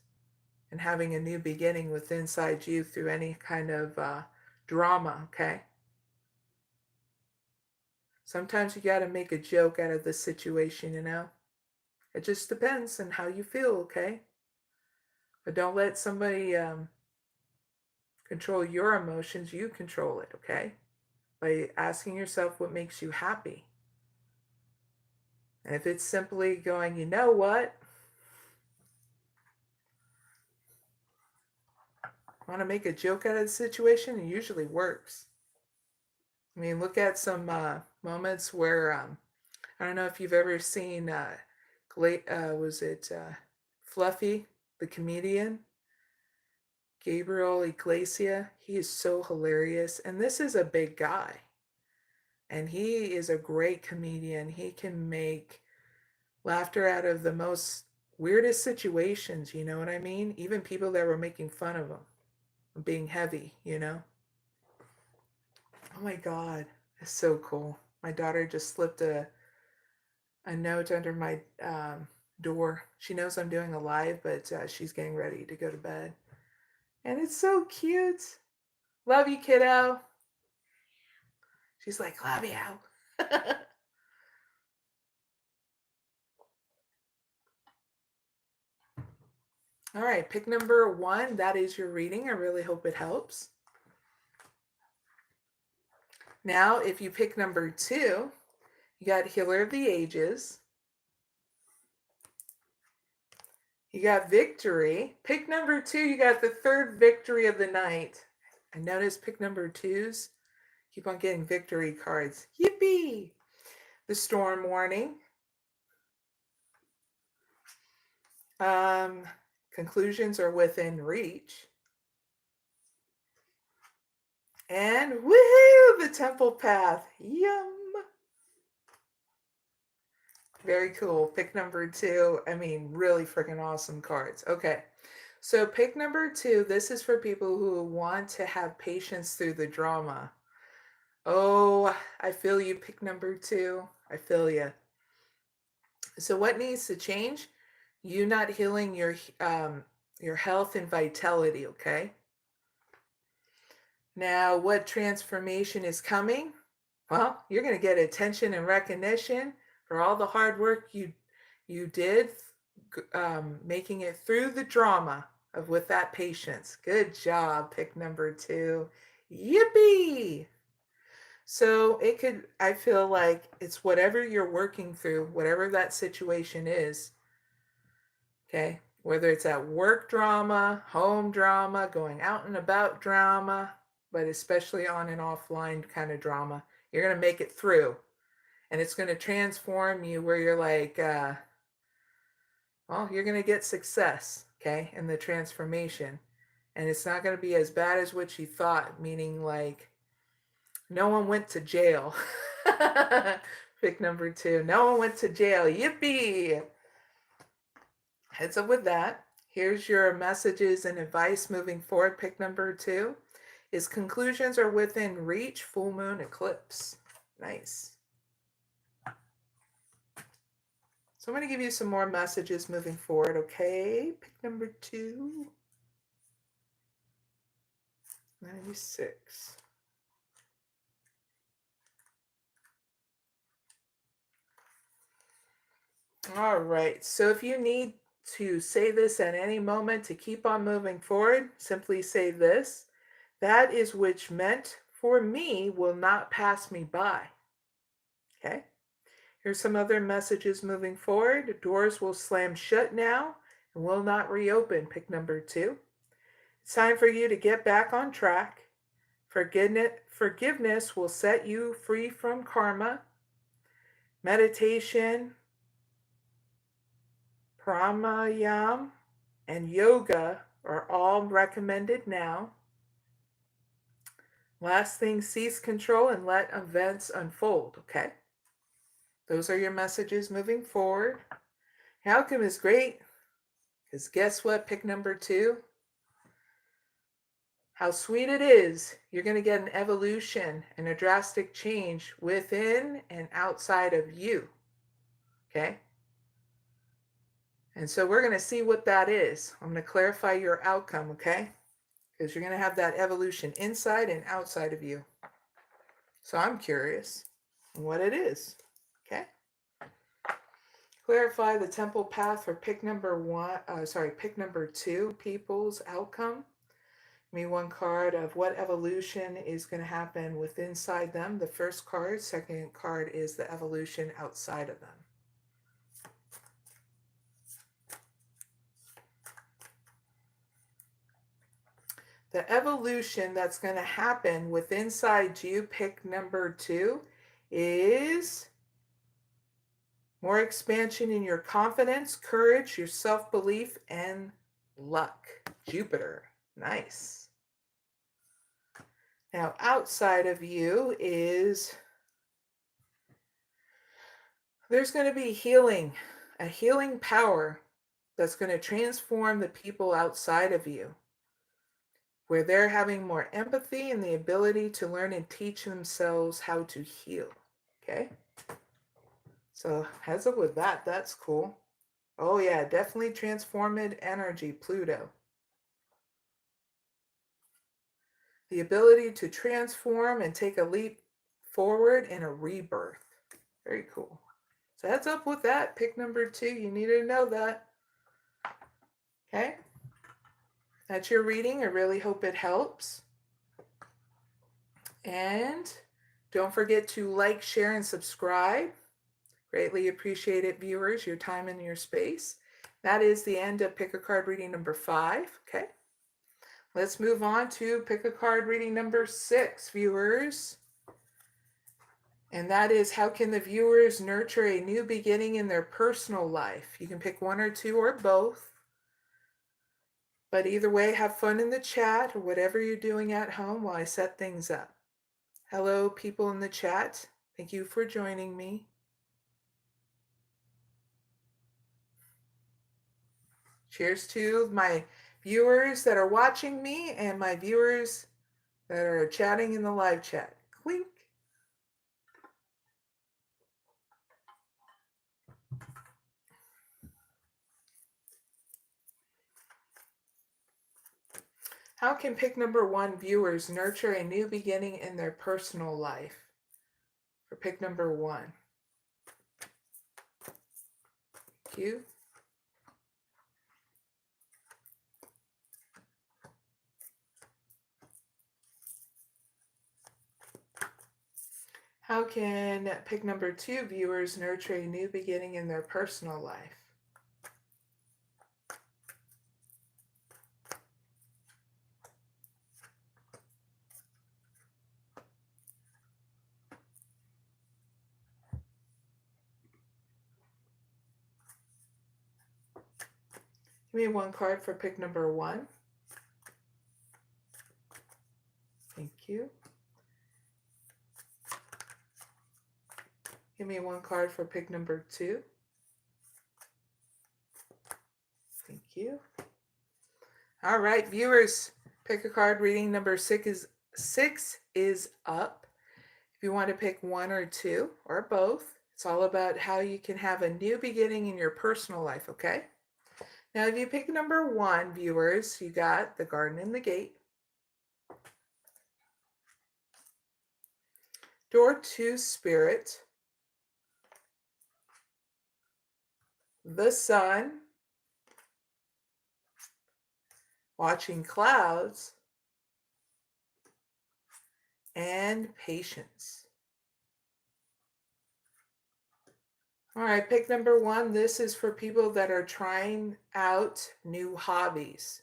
and having a new beginning within inside you through any kind of drama, okay? Sometimes you got to make a joke out of the situation, you know? It just depends on how you feel, okay? But don't let somebody control your emotions. You control it, okay? By asking yourself what makes you happy. And if it's simply going, you know what? I want to make a joke out of the situation, it usually works. I mean, look at some moments where, I don't know if you've ever seen, Fluffy, the comedian? Gabriel Iglesias. He is so hilarious. And this is a big guy. And he is a great comedian. He can make laughter out of the most weirdest situations, you know what I mean? Even people that were making fun of him being heavy, you know? Oh my God, it's so cool. My daughter just slipped a note under my door. She knows I'm doing a live, but she's getting ready to go to bed. And it's so cute. Love you, kiddo. She's like, love you. All right, pick number 1. That is your reading. I really hope it helps. Now, if you pick number 2, you got Healer of the Ages. You got Victory. Pick number 2, you got the 3rd victory of the night. I noticed pick number 2s keep on getting victory cards. Yippee! The Storm Warning. Conclusions are within reach. And woohoo! The Temple Path. Yum! Very cool. Pick number 2. I mean, really freaking awesome cards. Okay. So pick number 2. This is for people who want to have patience through the drama. Oh, I feel you. Pick number 2. I feel you. So what needs to change? You not healing your health and vitality, okay? Now, what transformation is coming? Well, you're going to get attention and recognition for all the hard work you did making it through the drama of with that patience. Good job, pick number 2. Yippee! So it could, I feel like it's whatever you're working through, whatever that situation is, okay? Whether it's at work drama, home drama, going out and about drama, but especially on and offline kind of drama, you're going to make it through. And it's going to transform you where you're like, well, you're going to get success, okay, in the transformation. And it's not going to be as bad as what you thought, meaning like no one went to jail. Pick number 2. No one went to jail. Yippee! Heads up with that. Here's your messages and advice moving forward. Pick number 2 is conclusions are within reach. Full moon eclipse. Nice. So I'm going to give you some more messages moving forward, okay? Pick number 2. 96. All right. So if you need to say this at any moment to keep on moving forward, simply say this: that is which meant for me will not pass me by. Okay? Here's some other messages moving forward. Doors will slam shut now and will not reopen. Pick number 2. It's time for you to get back on track. Forgiveness will set you free from karma. Meditation, pranayama, and yoga are all recommended now. Last thing, cease control and let events unfold, okay? Those are your messages moving forward. Outcome is great, because guess what? Pick number 2. How sweet it is. You're going to get an evolution and a drastic change within and outside of you, okay? And so we're going to see what that is. I'm going to clarify your outcome, okay? Because you're going to have that evolution inside and outside of you. So I'm curious what it is, okay? Clarify the temple path for pick number 2, people's outcome. Give me one card of what evolution is going to happen with inside them. The first card. Second card is the evolution outside of them. The evolution that's going to happen with inside you, pick number 2, is more expansion in your confidence, courage, your self-belief, and luck. Jupiter. Nice. Now, outside of you is, there's going to be healing, a healing power that's going to transform the people outside of you, where they're having more empathy and the ability to learn and teach themselves how to heal, okay? So heads up with that. That's cool. Oh yeah, definitely transformed energy, Pluto. The ability to transform and take a leap forward in a rebirth. Very cool. So heads up with that. Pick number 2. You need to know that. Okay? That's your reading. I really hope it helps. And don't forget to like, share, and subscribe. Greatly appreciate it, viewers, your time and your space. That is the end of Pick a Card reading number 5. Okay? Let's move on to Pick a Card reading number 6, viewers. And that is, how can the viewers nurture a new beginning in their personal life? You can pick 1 or 2 or both. But either way, have fun in the chat or whatever you're doing at home while I set things up. Hello, people in the chat. Thank you for joining me. Cheers to my viewers that are watching me and my viewers that are chatting in the live chat. Clink. How can pick number 1 viewers nurture a new beginning in their personal life? For pick number 1. Thank you. How can pick number 2 viewers nurture a new beginning in their personal life? Give me one card for pick number 1. Thank you. Give me one card for pick number 2. Thank you. All right, viewers, pick a card reading number 6 is up. If you want to pick 1 or 2 or both, it's all about how you can have a new beginning in your personal life, okay? Now, if you pick number 1, viewers, you got the Garden and the Gate. Door to Spirit. The Sun. watching clouds, and patience. All right, pick number 1. This is for people that are trying out new hobbies.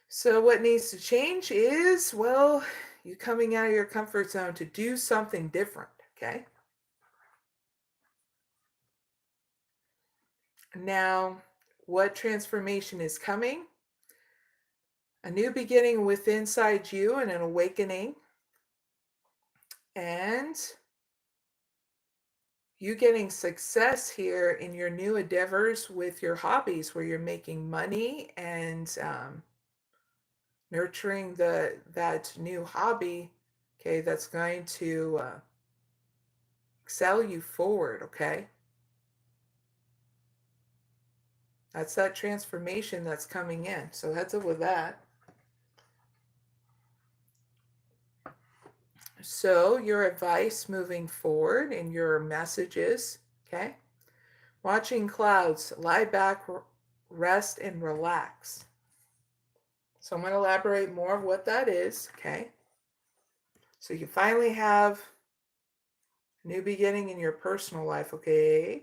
So what needs to change is, well, you coming out of your comfort zone to do something different, okay? Now, what transformation is coming? A new beginning within inside you and an awakening. And you getting success here in your new endeavors with your hobbies where you're making money and nurturing that new hobby, okay, that's going to excel you forward, okay? That's that transformation that's coming in. So heads up with that. So your advice moving forward in your messages, okay? Watching clouds, lie back, rest, and relax. So I'm going to elaborate more of what that is, okay? So you finally have a new beginning in your personal life, okay?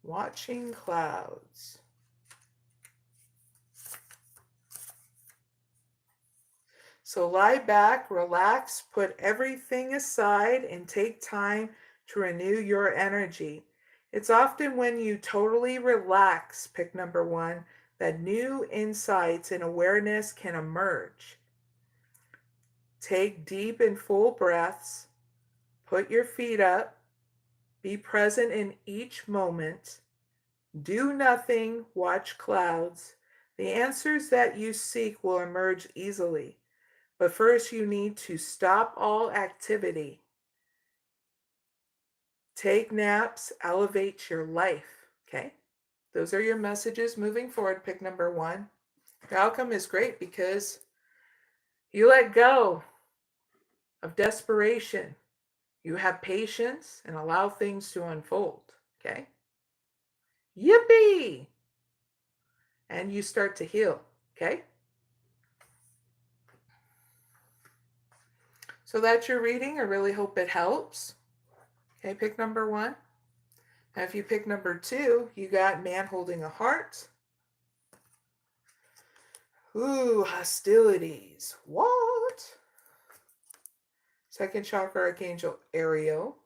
Watching clouds. So lie back, relax, put everything aside, and take time to renew your energy. It's often when you totally relax, pick number 1, that new insights and awareness can emerge. Take deep and full breaths. Put your feet up. Be present in each moment. Do nothing. Watch clouds. The answers that you seek will emerge easily. But first, you need to stop all activity. Take naps. Elevate your life. Okay? Those are your messages moving forward. Pick number 1. The outcome is great because you let go of desperation. You have patience and allow things to unfold. Okay? Yippee! And you start to heal. Okay? So that's your reading. I really hope it helps. Okay, pick number 1. Now if you pick number 2, you got man holding a heart. Ooh, hostilities. What? Second chakra archangel Ariel.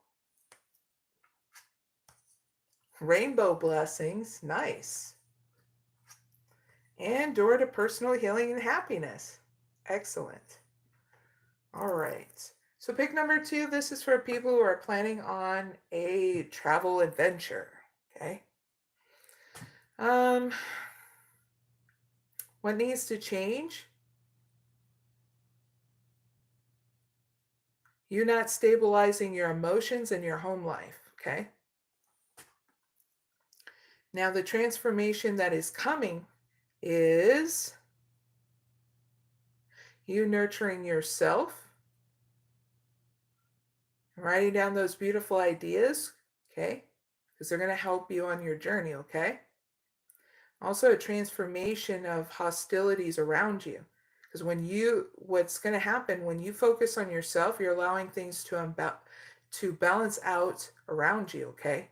Rainbow blessings. Nice. And door to personal healing and happiness. Excellent. All right. So pick number 2. This is for people who are planning on a travel adventure. Okay. What needs to change? You not stabilizing your emotions and your home life. Okay. Now the transformation that is coming is you nurturing yourself, writing down those beautiful ideas, okay? Because they're going to help you on your journey, okay? Also a transformation of hostilities around you. Because what's going to happen when you focus on yourself, you're allowing things to balance out around you, okay?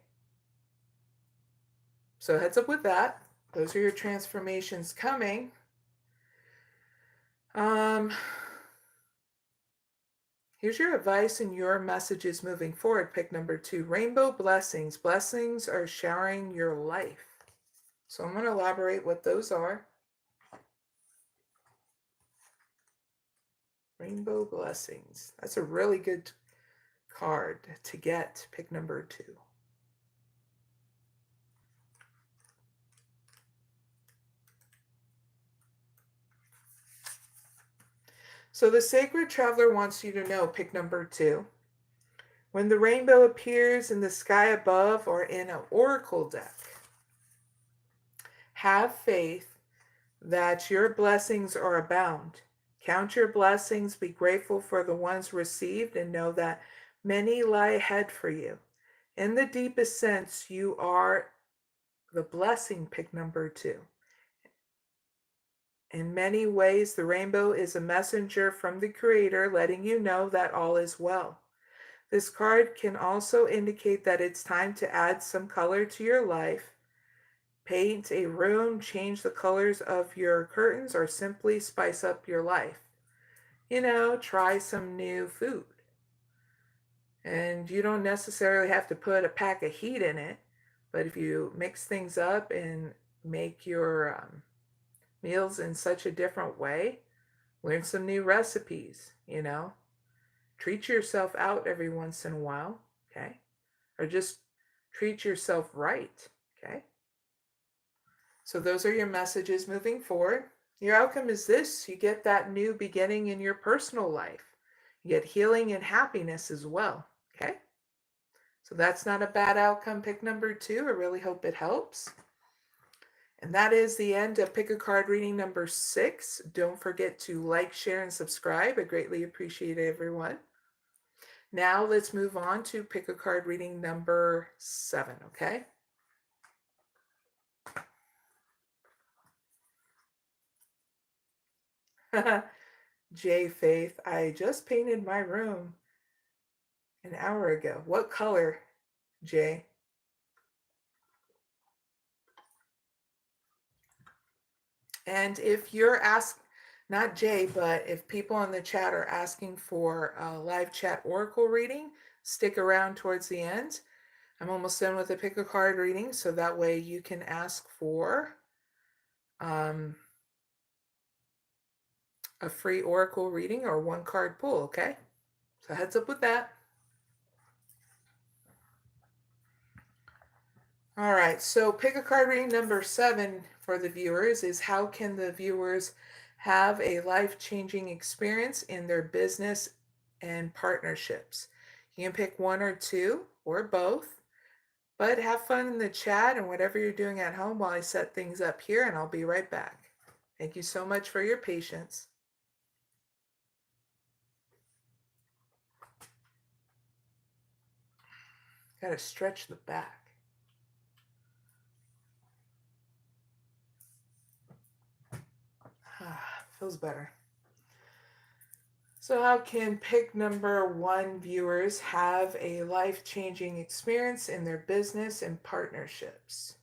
So heads up with that. Those are your transformations coming. Here's your advice and your messages moving forward. Pick number 2, rainbow blessings. Blessings are showering your life. So I'm going to elaborate what those are. Rainbow blessings. That's a really good card to get. Pick number 2. So the sacred traveler wants you to know, pick number 2. When the rainbow appears in the sky above or in an oracle deck, have faith that your blessings are abound. Count your blessings, be grateful for the ones received, and know that Many lie ahead for you. In the deepest sense, you are the blessing, pick number 2. In many ways, the rainbow is a messenger from the Creator letting you know that all is well. This card can also indicate that it's time to add some color to your life. Paint a room, change the colors of your curtains, or simply spice up your life. Try some new food. And you don't necessarily have to put a pack of heat in it, but if you mix things up and make your meals in such a different way, learn some new recipes, treat yourself out every once in a while, okay? Or just treat yourself right, okay? So those are your messages moving forward. Your outcome is this: you get that new beginning in your personal life. You get healing and happiness as well, okay? So that's not a bad outcome, pick number 2. I really hope it helps. And that is the end of Pick a Card reading number 6. Don't forget to like, share, and subscribe. I greatly appreciate everyone. Now let's move on to Pick a Card reading number 7, okay? Jay Faith, I just painted my room an hour ago. What color, Jay? And if you're not Jay, but if people in the chat are asking for a live chat oracle reading, stick around towards the end. I'm almost done with the Pick a Card reading, so that way you can ask for a free oracle reading or 1-card pull, okay? So heads up with that. All right, so Pick a Card reading number 7 for the viewers is: how can the viewers have a life-changing experience in their business and partnerships? You can pick 1 or 2 or both, but have fun in the chat and whatever you're doing at home while I set things up here, and I'll be right back. Thank you so much for your patience. Got to stretch the back. Feels better. So how can pick number 1 viewers have a life-changing experience in their business and partnerships?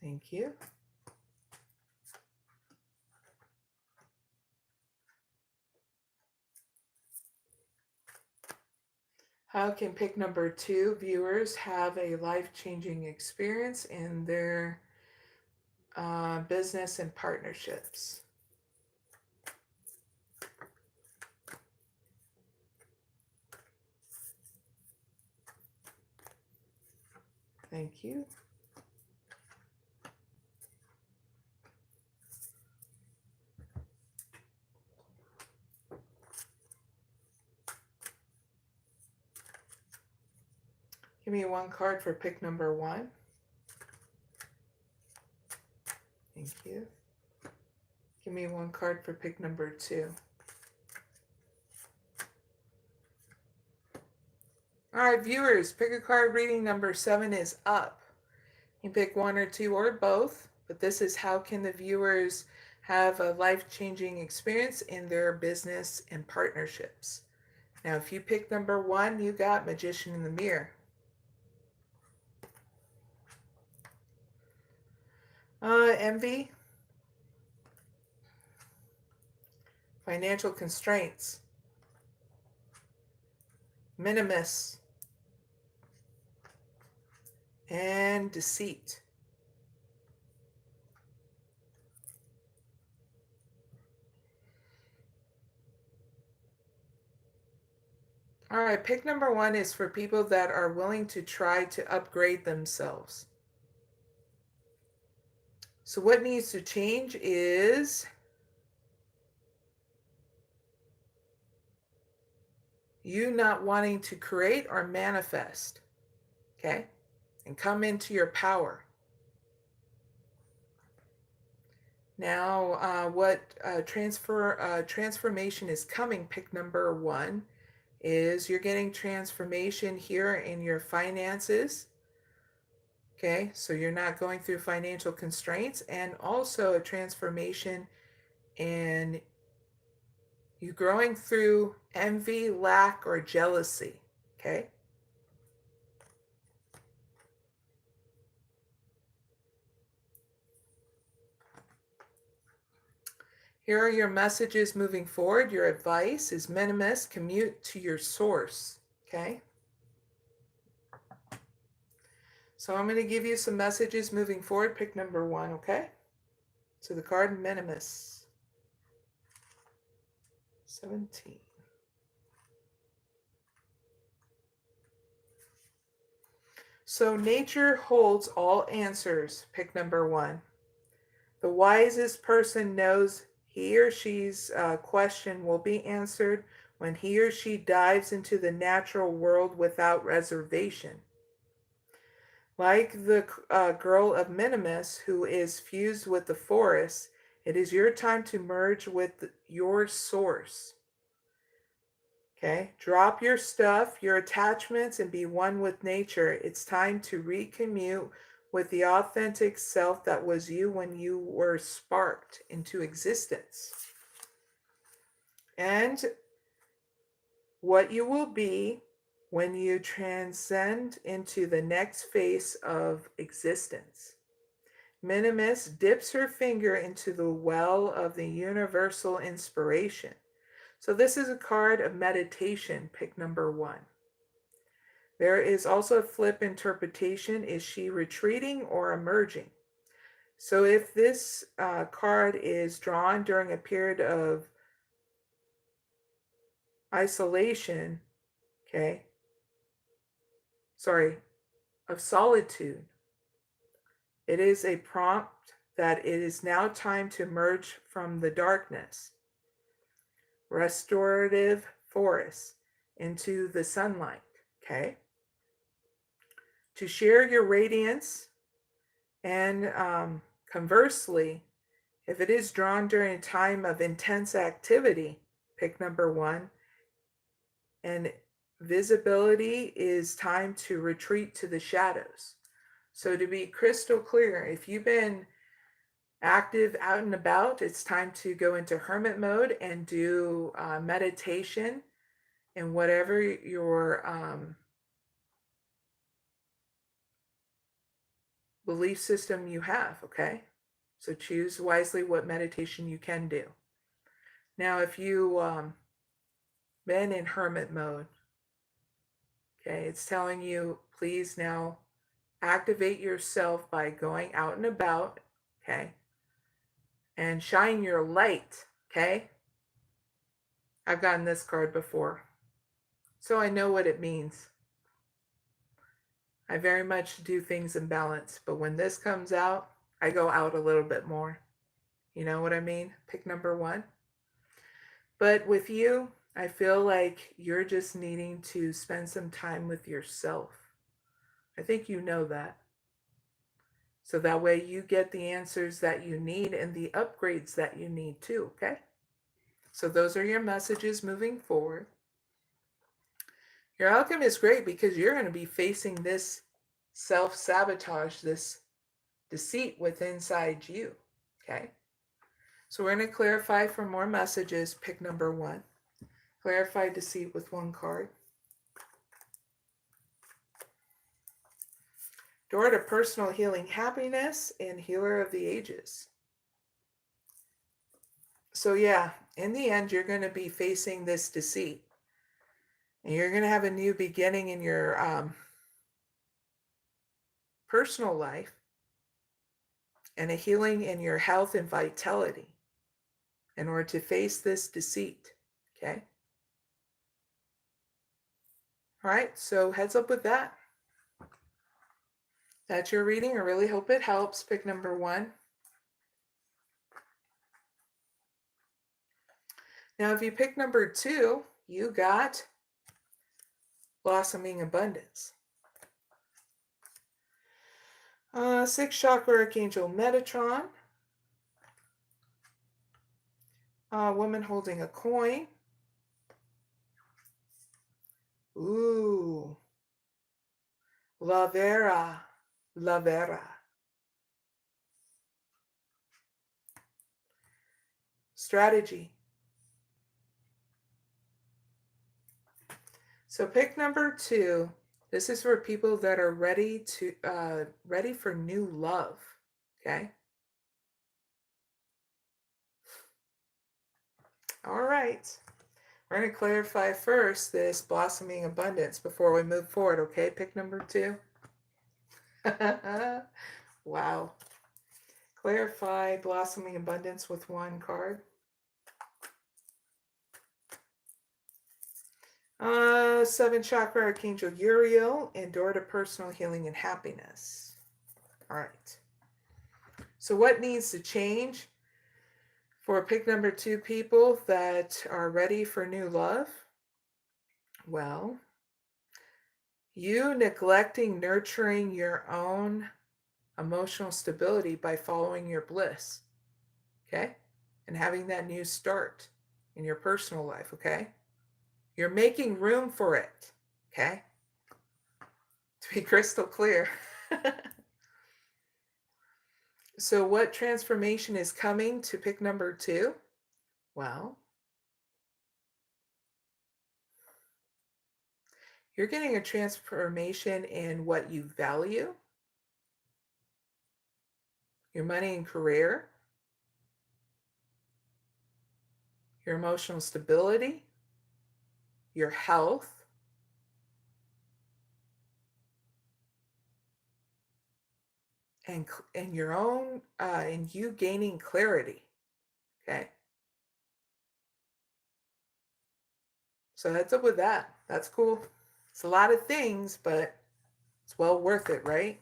Thank you. How can pick number 2 viewers have a life-changing experience in their business and partnerships? Thank you. Give me 1 card for pick number 1. Thank you. Give me 1 card for pick number 2. All right, viewers, Pick a Card reading number 7 is up. You can pick 1 or 2 or both, but this is: how can the viewers have a life-changing experience in their business and partnerships? Now, if you pick number 1, you got Magician in the Mirror. Envy, financial constraints, minimus, and deceit. All right, pick number 1 is for people that are willing to try to upgrade themselves. So what needs to change is you not wanting to create or manifest, okay? And come into your power. Now, what transformation is coming, pick number 1, is you're getting transformation here in your finances. Okay, so you're not going through financial constraints, and also a transformation in you growing through envy, lack, or jealousy. Okay. Here are your messages moving forward. Your advice is minimus, commute to your source. Okay. So I'm going to give you some messages moving forward. Pick number 1, okay? So the card minimus. 17. So nature holds all answers. Pick number 1. The wisest person knows he or she's question will be answered when he or she dives into the natural world without reservation. Like the girl of Minimus who is fused with the forest, it is your time to merge with your source. Okay, drop your stuff, your attachments, and be one with nature. It's time to recommute with the authentic self that was you when you were sparked into existence. And what you will be when you transcend into the next phase of existence. Minimus dips her finger into the well of the universal inspiration. So this is a card of meditation, pick number 1. There is also a flip interpretation. Is she retreating or emerging? So if this card is drawn during a period of isolation, okay, of solitude, it is a prompt that it is now time to emerge from the darkness, restorative forest, into the sunlight, okay? To share your radiance, and conversely, if it is drawn during a time of intense activity, pick number 1, and visibility is time to retreat to the shadows. So to be crystal clear, if you've been active out and about, it's time to go into hermit mode and do meditation and whatever your belief system you have, okay? So choose wisely what meditation you can do. Now, if you been in hermit mode, okay, it's telling you, please now activate yourself by going out and about, okay, and shine your light, okay? I've gotten this card before, so I know what it means. I very much do things in balance, but when this comes out, I go out a little bit more. You know what I mean? Pick number 1. But with you, I feel like you're just needing to spend some time with yourself. I think you know that. So that way you get the answers that you need and the upgrades that you need too, okay? So those are your messages moving forward. Your outcome is great because you're going to be facing this self-sabotage, this deceit within inside you, okay? So we're going to clarify for more messages. Pick number 1. Clarify deceit with 1 card. Door to personal healing, happiness, and healer of the ages. So yeah, in the end, you're going to be facing this deceit. And you're going to have a new beginning in your personal life and a healing in your health and vitality in order to face this deceit, okay? All right, so heads up with that. That's your reading. I really hope it helps. Pick number 1. Now, if you pick number 2, you got blossoming abundance. 6th chakra archangel Metatron. A woman holding a coin. Ooh. La vera. La vera. Strategy. So pick number 2. This is for people that are ready for new love. Okay. All right. We're going to clarify first this blossoming abundance before we move forward. Okay. Pick number 2. Wow. Clarify blossoming abundance with 1 card. 7 chakra archangel Uriel and door to personal healing and happiness. All right. So what needs to change for pick number 2 people that are ready for new love? Well, you neglecting nurturing your own emotional stability by following your bliss. Okay? And having that new start in your personal life. Okay? You're making room for it. Okay? To be crystal clear. So what transformation is coming to pick number 2? Well, you're getting a transformation in what you value, your money and career, your emotional stability, your health, and your own, and you gaining clarity. Okay. So heads up with that. That's cool. It's a lot of things, but it's well worth it, right?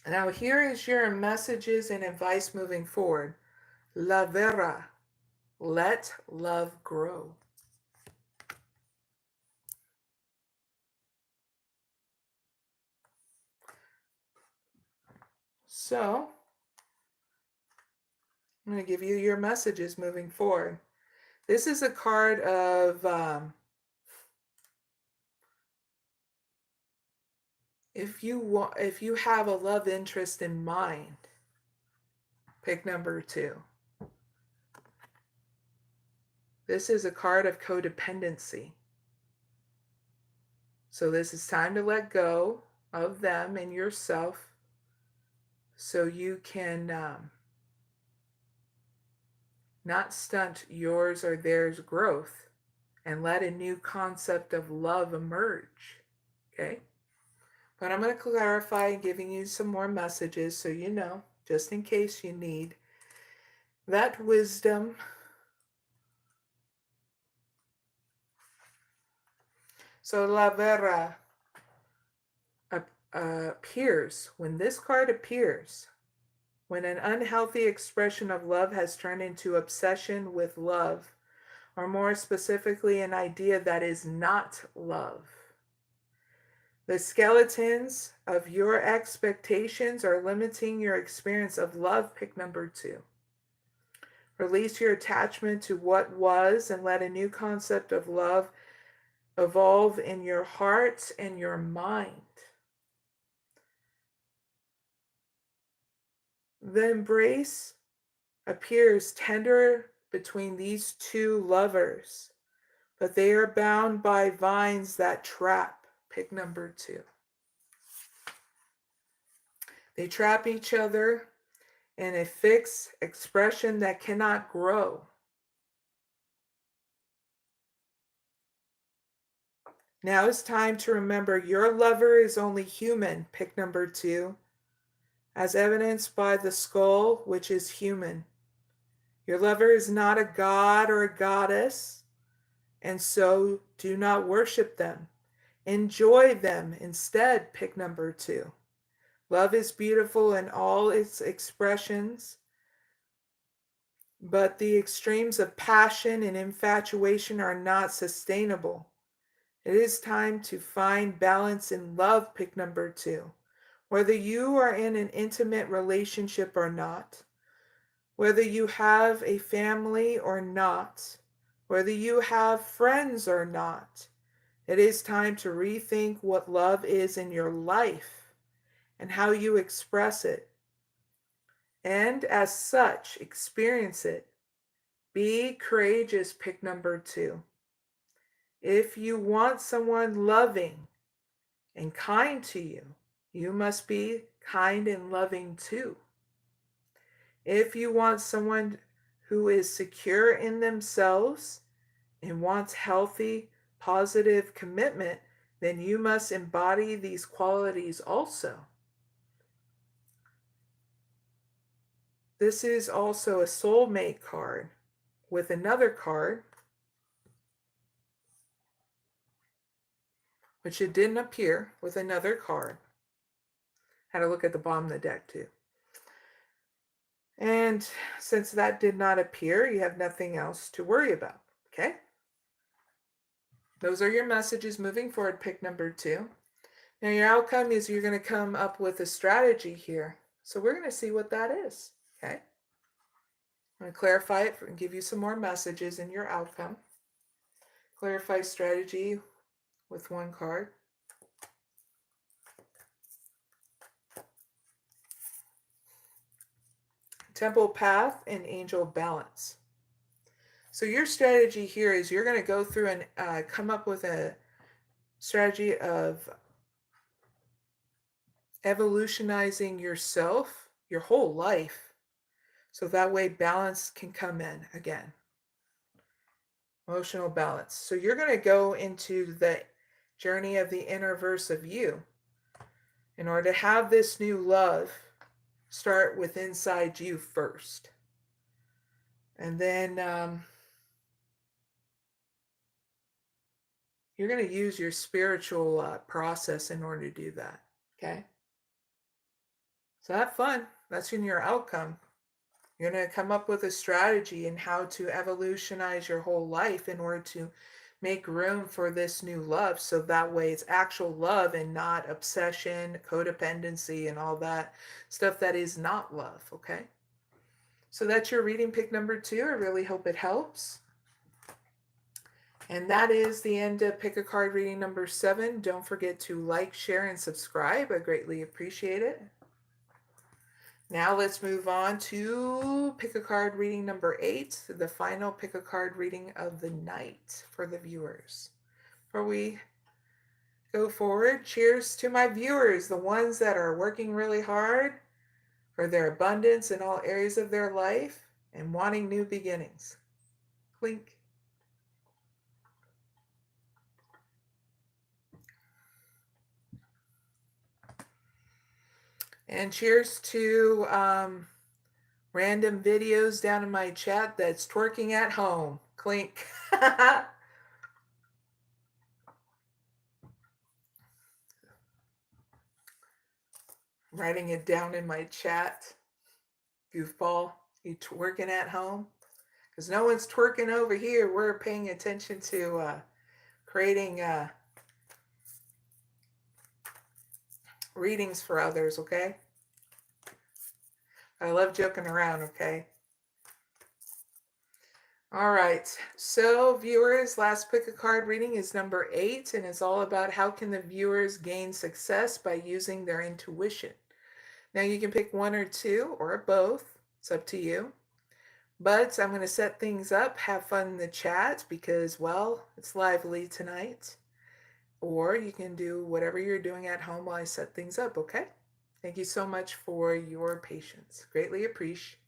Now here is your messages and advice moving forward. La vera. Let love grow. So I'm going to give you your messages moving forward. This is a card of if you have a love interest in mind, pick number 2. This is a card of codependency. So this is time to let go of them and yourself so you can not stunt yours or theirs growth and let a new concept of love emerge. Okay? But I'm going to clarify, giving you some more messages so you know, just in case you need that wisdom. So La Vera appears. When this card appears, when an unhealthy expression of love has turned into obsession with love, or more specifically, an idea that is not love. The skeletons of your expectations are limiting your experience of love, pick number 2. Release your attachment to what was and let a new concept of love evolve in your heart and your mind. The embrace appears tender between these 2 lovers, but they are bound by vines that trap, pick number 2. They trap each other in a fixed expression that cannot grow. Now it's time to remember your lover is only human, pick number 2, as evidenced by the skull, which is human. Your lover is not a god or a goddess, and so do not worship them. Enjoy them instead, pick number 2. Love is beautiful in all its expressions, but the extremes of passion and infatuation are not sustainable. It is time to find balance in love, pick number 2. Whether you are in an intimate relationship or not, Whether you have a family or not, whether you have friends or not, it is time to rethink what love is in your life and how you express it. And as such, experience it. Be courageous, pick number 2. If you want someone loving and kind to you, you must be kind and loving too. If you want someone who is secure in themselves and wants healthy, positive commitment, then you must embody these qualities also. This is also a soulmate card with another card, which it didn't appear, with another card. Had to look at the bottom of the deck too. And since that did not appear, you have nothing else to worry about, okay? Those are your messages moving forward, pick number 2. Now your outcome is you're going to come up with a strategy here. So we're going to see what that is, okay? I'm going to clarify it and give you some more messages in your outcome. Clarify strategy with one card. Temple path and angel balance. So your strategy here is you're going to go through and come up with a strategy of evolutionizing yourself, your whole life, so that way balance can come in again. Emotional balance. So you're going to go into the journey of the inner verse of you in order to have this new love start with inside you first. And then you're going to use your spiritual process in order to do that. Okay? So have fun. That's in your outcome. You're going to come up with a strategy in how to evolutionize your whole life in order to make room for this new love. So that way it's actual love and not obsession, codependency, and all that stuff that is not love. Okay? So that's your reading pick number 2. I really hope it helps. And that is the end of Pick a Card reading number 7. Don't forget to like, share, and subscribe. I greatly appreciate it. Now let's move on to Pick a Card reading number 8, the final Pick a Card reading of the night for the viewers. Before we go forward, cheers to my viewers, the ones that are working really hard for their abundance in all areas of their life and wanting new beginnings. Clink. And cheers to random videos down in my chat that's twerking at home. Clink. Writing it down in my chat. Goofball, you twerking at home? Because no one's twerking over here. We're paying attention to creating readings for others, okay? I love joking around, okay? All right, so viewers, last Pick a Card reading is number 8, and it's all about how can the viewers gain success by using their intuition. Now you can pick 1 or 2 or both. It's up to you. But I'm going to set things up. Have fun in the chat because, well, it's lively tonight. Or you can do whatever you're doing at home while I set things up, okay? Thank you so much for your patience. Greatly appreciate.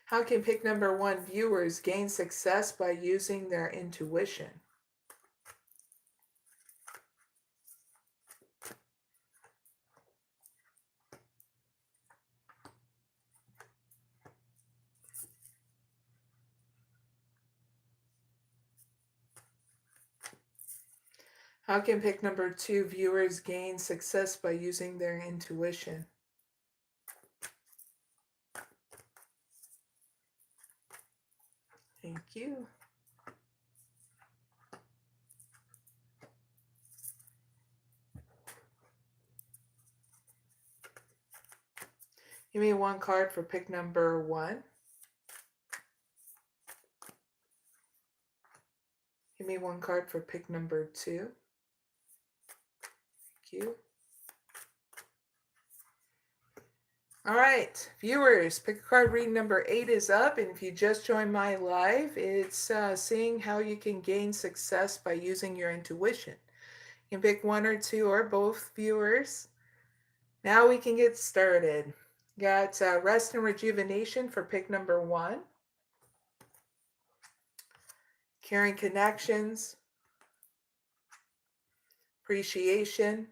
How can pick number 1 viewers gain success by using their intuition? How can pick number 2 viewers gain success by using their intuition? Thank you. Give me one card for pick number 1. Give me one card for pick number 2. Thank you. All right, viewers, pick a card. Reading number 8 is up, and if you just joined my live, it's seeing how you can gain success by using your intuition. You can pick 1 or 2 or both, viewers. Now we can get started. Got rest and rejuvenation for pick number 1. Caring connections, appreciation.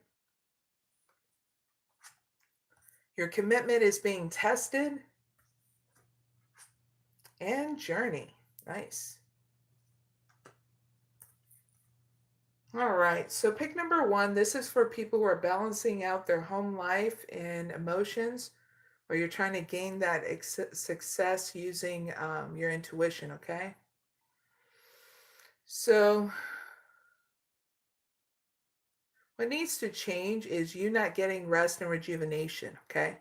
Your commitment is being tested. And journey. Nice. All right, so pick number 1. This is for people who are balancing out their home life and emotions, or you're trying to gain that success using your intuition, okay? So what needs to change is you not getting rest and rejuvenation, okay?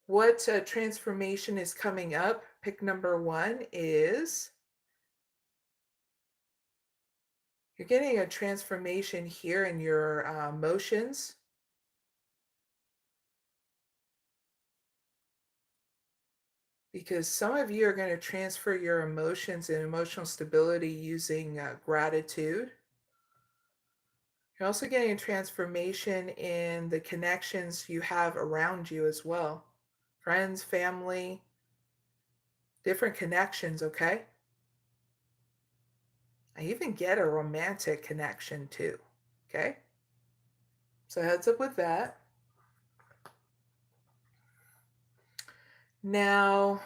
What transformation is coming up? Pick number 1 is you're getting a transformation here in your emotions. Because some of you are going to transfer your emotions and emotional stability using gratitude. You're also getting a transformation in the connections you have around you as well. Friends, family, different connections, okay? I even get a romantic connection too, okay? So heads up with that. Now,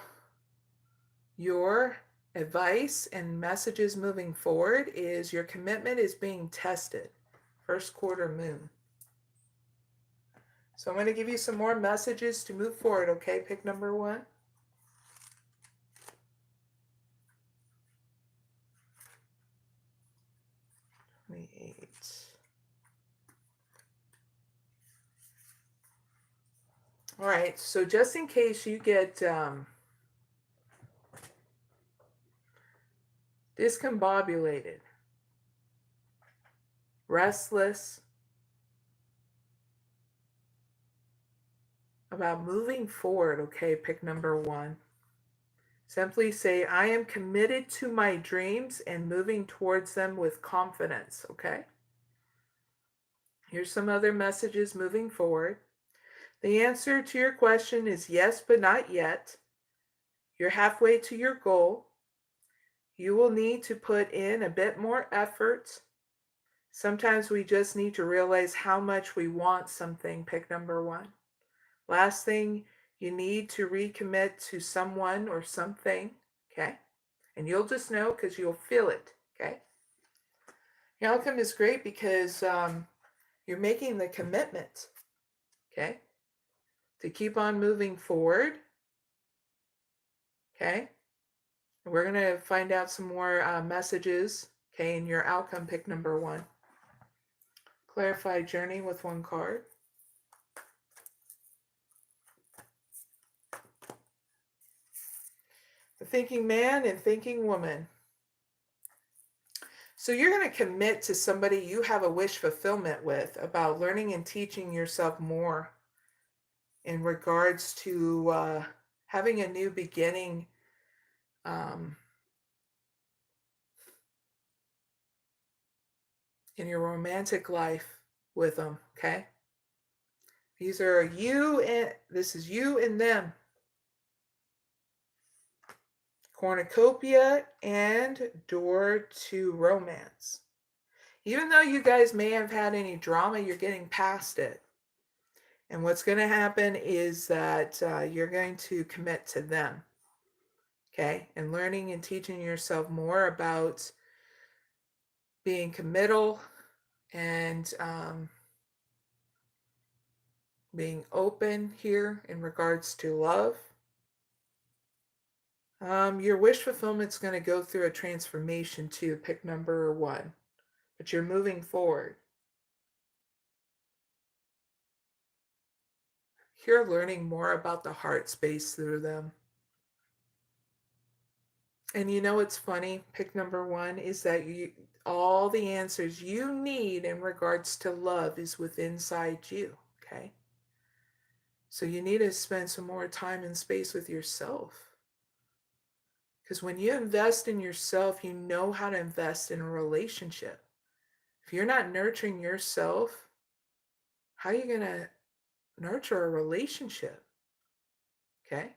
your advice and messages moving forward is your commitment is being tested. First quarter moon. So I'm going to give you some more messages to move forward, okay? Pick number 1. All right, so just in case you get discombobulated, restless about moving forward, okay, pick number 1. Simply say, I am committed to my dreams and moving towards them with confidence, okay? Here's some other messages moving forward. The answer to your question is yes, but not yet. You're halfway to your goal. You will need to put in a bit more effort. Sometimes we just need to realize how much we want something. Pick number 1. Last thing, you need to recommit to someone or something, okay? And you'll just know because you'll feel it, okay? The outcome is great because you're making the commitment, okay, to keep on moving forward, okay? And we're going to find out some more messages, okay, in your outcome. Pick number 1. Clarify journey with 1 card. The thinking man and thinking woman. So you're going to commit to somebody you have a wish fulfillment with about learning and teaching yourself more in regards to having a new beginning in your romantic life with them, okay? These are you and this is you and them. Cornucopia and door to romance. Even though you guys may have had any drama, you're getting past it. And what's going to happen is that you're going to commit to them. Okay? And learning and teaching yourself more about being committal and being open here in regards to love. Your wish fulfillment is going to go through a transformation too. Pick number 1. but you're moving forward. You're learning more about the heart space through them. And you know what's funny? Pick number one is that all the answers you need in regards to love is within inside you, okay? So you need to spend some more time and space with yourself. Because when you invest in yourself, you know how to invest in a relationship. If you're not nurturing yourself, how are you going to nurture a relationship? Okay?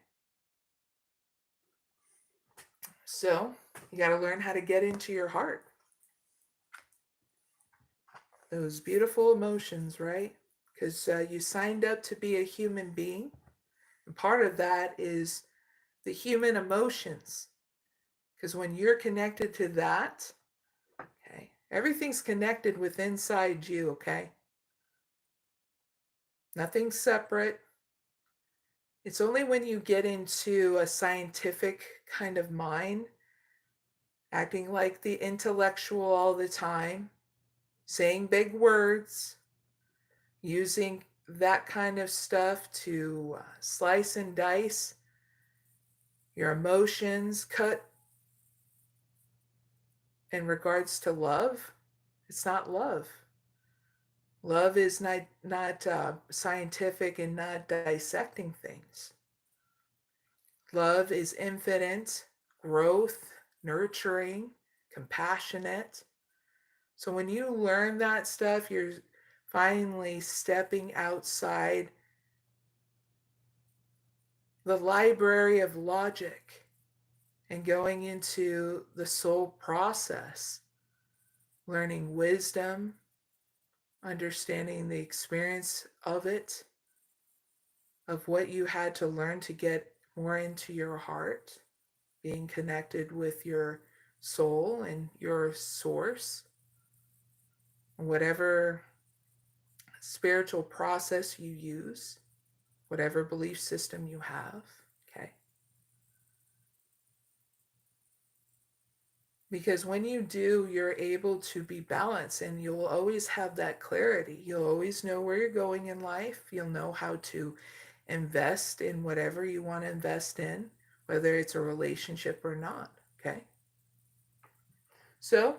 So you got to learn how to get into your heart. Those beautiful emotions, right? Because you signed up to be a human being. And part of that is the human emotions. Because when you're connected to that, okay, everything's connected with inside you, okay? Nothing's separate. It's only when you get into a scientific kind of mind, acting like the intellectual all the time, saying big words, using that kind of stuff to slice and dice your emotions, cut in regards to love. It's not love. Love is not scientific and not dissecting things. Love is infinite, growth, nurturing, compassionate. So when you learn that stuff, you're finally stepping outside the library of logic and going into the soul process, learning wisdom, understanding the experience of it, of what you had to learn to get more into your heart, being connected with your soul and your source, whatever spiritual process you use, whatever belief system you have, okay? Because when you do, you're able to be balanced and you'll always have that clarity. You'll always know where you're going in life. You'll know how to invest in whatever you want to invest in, whether it's a relationship or not, okay? So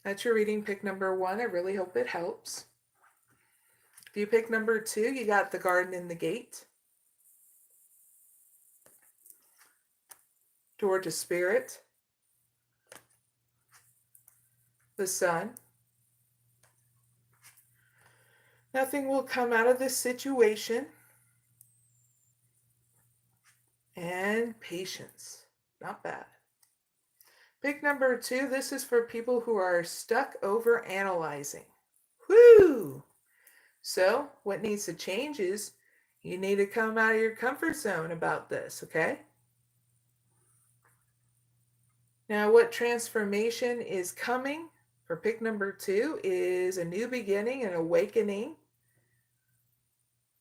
that's your reading pick number one. I really hope it helps. If you pick number two, you got the garden and the gate. Door to spirit. The sun. Nothing will come out of this situation. And patience. Not bad. Pick number two. This is for people who are stuck over analyzing. Whoo! So what needs to change is you need to come out of your comfort zone about this, okay? Now what transformation is coming for pick number two is a new beginning, an awakening,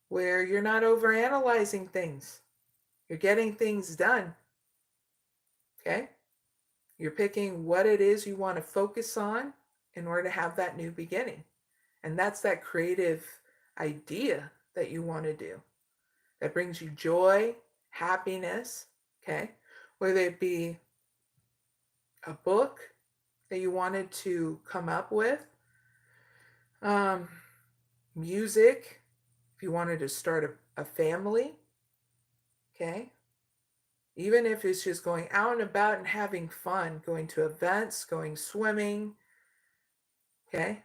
where you're not overanalyzing things. You're getting things done, okay? You're picking what it is you want to focus on in order to have that new beginning. And that's that creative idea that you want to do that brings you joy, happiness, okay? Whether it be a book that you wanted to come up with, music, if you wanted to start a family, okay? Even if it's just going out and about and having fun, going to events, going swimming, okay?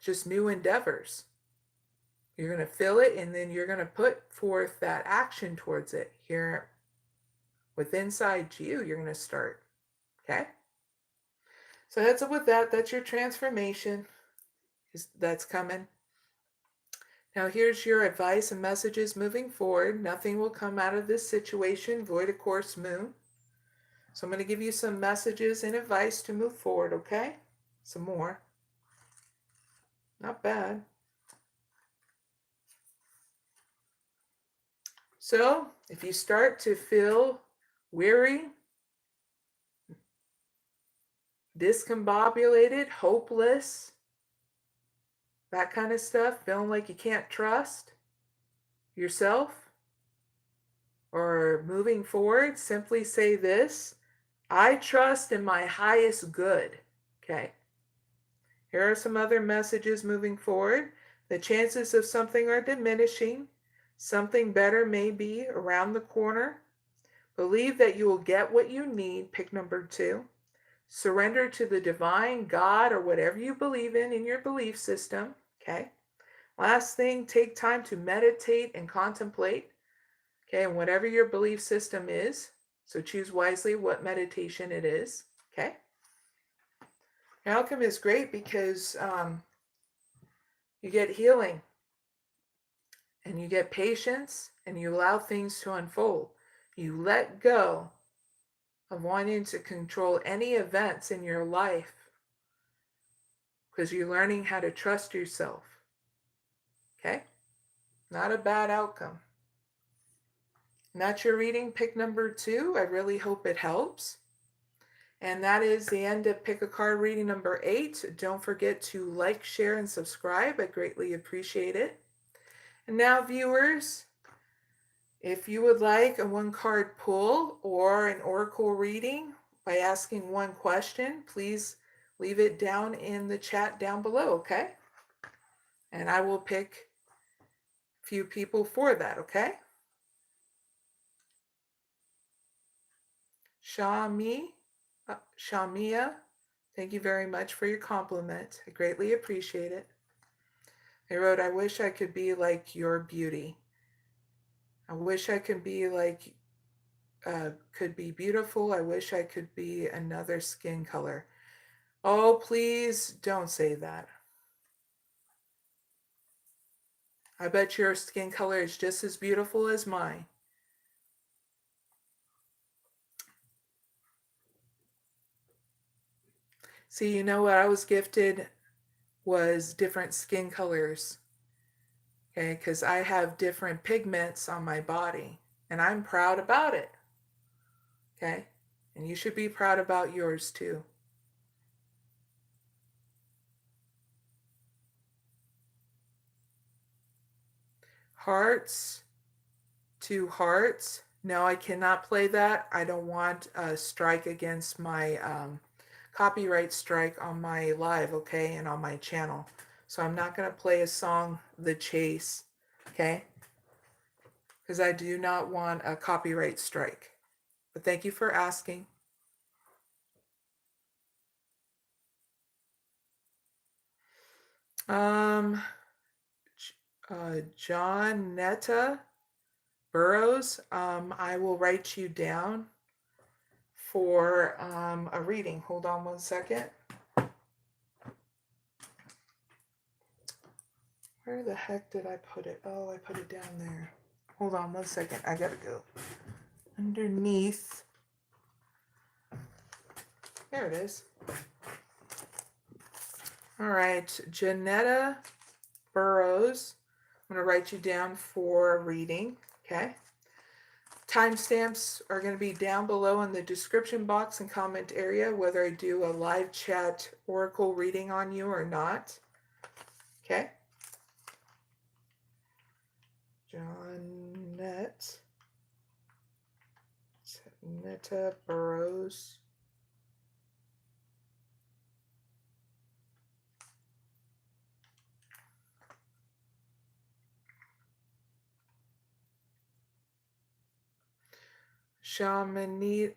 Just new endeavors. You're going to feel it and then you're going to put forth that action towards it here with inside you. You're going to start, okay? So heads up with that. That's your transformation that's coming. Now here's your advice and messages moving forward. Nothing will come out of this situation void of course moon. So I'm going to give you some messages and advice to move forward, okay? Some more. Not bad. So if you start to feel weary, discombobulated, hopeless, that kind of stuff, feeling like you can't trust yourself or moving forward, simply say this: I trust in my highest good. Okay. Here are some other messages moving forward. The chances of something are diminishing. Something better may be around the corner. Believe that you will get what you need. Pick number 2. Surrender to the divine, God, or whatever you believe in your belief system. Okay. Last thing, take time to meditate and contemplate. Okay, and whatever your belief system is, so choose wisely what meditation it is. Okay. Outcome is great because you get healing and you get patience and you allow things to unfold. You let go of wanting to control any events in your life because you're learning how to trust yourself. Okay? Not a bad outcome. And that's your reading, pick number 2. I really hope it helps. And that is the end of Pick a Card reading number 8. Don't forget to like, share, and subscribe. I greatly appreciate it. And now, viewers, if you would like a 1-card pull or an oracle reading by asking one question, please leave it down in the chat down below, okay? And I will pick a few people for that, okay? Shamia, thank you very much for your compliment. I greatly appreciate it. They wrote, I wish I could be like your beauty. I wish I could be like, could be beautiful. I wish I could be another skin color. Oh, please don't say that. I bet your skin color is just as beautiful as mine. See, you know what I was gifted was different skin colors. Okay, because I have different pigments on my body, and I'm proud about it. Okay, and you should be proud about yours too. Hearts, 2 hearts. No, I cannot play that. I don't want a strike against my copyright strike on my live, okay, and on my channel. So I'm not going to play a song, The Chase, okay, because I do not want a copyright strike. But thank you for asking. Johnetta Burrows, I will write you down for a reading. Hold on one second. Where the heck did I put it? Oh, I put it down there. Hold on one second. I gotta go underneath. There it is. All right, Johnetta Burrows. I'm going to write you down for a reading, okay? Timestamps are going to be down below in the description box and comment area, whether I do a live chat oracle reading on you or not, okay? Johnetta Burrows. Shamania.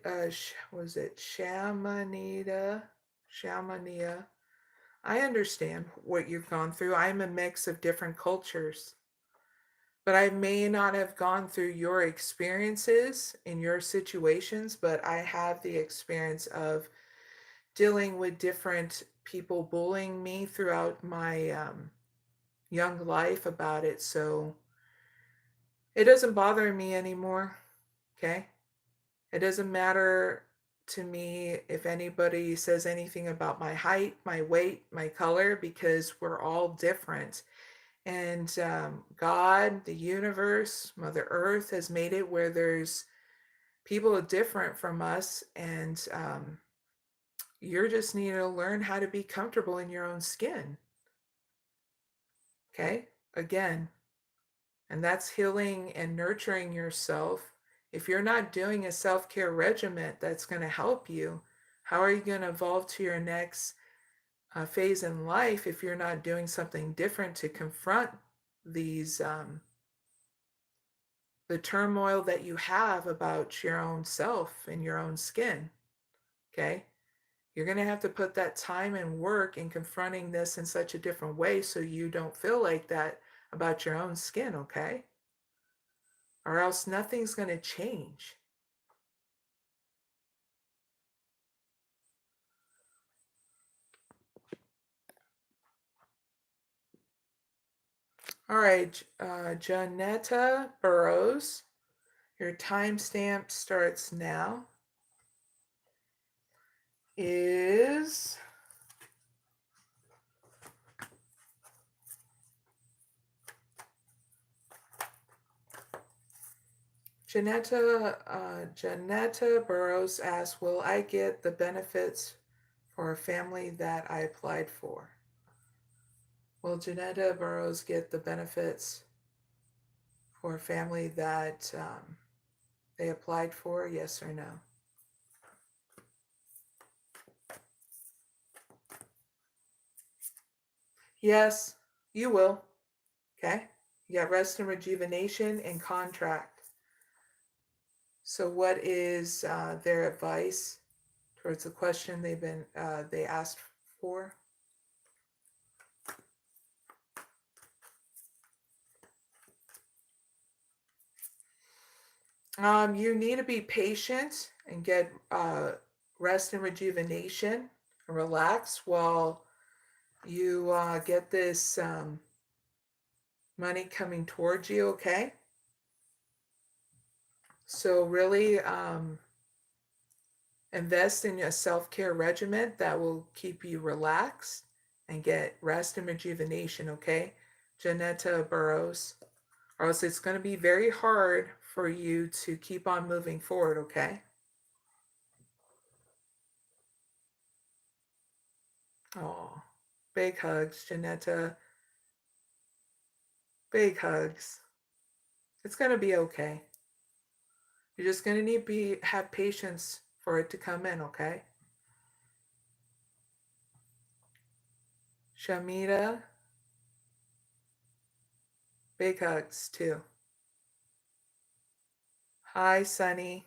I understand what you've gone through. I'm a mix of different cultures. But I may not have gone through your experiences in your situations, but I have the experience of dealing with different people bullying me throughout my young life about it. So it doesn't bother me anymore, okay? It doesn't matter to me if anybody says anything about my height, my weight, my color, because we're all different. And God, the universe, Mother Earth has made it where there's people different from us. And, You're just needing to learn how to be comfortable in your own skin. Okay? Again, and that's healing and nurturing yourself. If you're not doing a self-care regimen that's going to help you, how are you going to evolve to your next phase in life if you're not doing something different to confront these the turmoil that you have about your own self and your own skin? Okay? You're going to have to put that time and work in confronting this in such a different way so you don't feel like that about your own skin, okay? Or else nothing's going to change. All right, Johnetta Burrows, your timestamp starts now. Is Johnetta Burrows asks, will I get the benefits for a family that I applied for? Will Johnetta Burrows get the benefits for a family that they applied for, yes or no? Yes, you will. Okay? You got rest and rejuvenation and contract. So what is their advice towards the question they asked for? You need to be patient and get rest and rejuvenation and relax while you get this money coming towards you, okay? So really invest in a self-care regimen that will keep you relaxed and get rest and rejuvenation, okay? Johnetta Burrows. Or else it's going to be very hard for you to keep on moving forward, okay? Oh, big hugs, Johnetta. Big hugs. It's going to be okay. You're just going to need to have patience for it to come in, okay? Shamita, big hugs too. Hi, Sunny.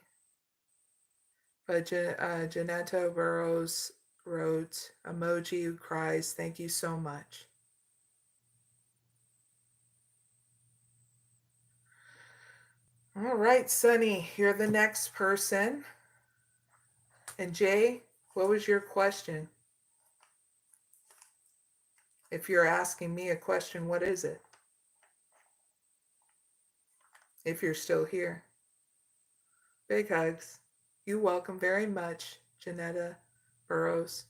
But Johnetta Burrows wrote, emoji who cries, thank you so much. All right, Sunny, you're the next person. And Jay, what was your question? If you're asking me a question, what is it? If you're still here. Big hugs. You're welcome very much, Johnetta Burrows.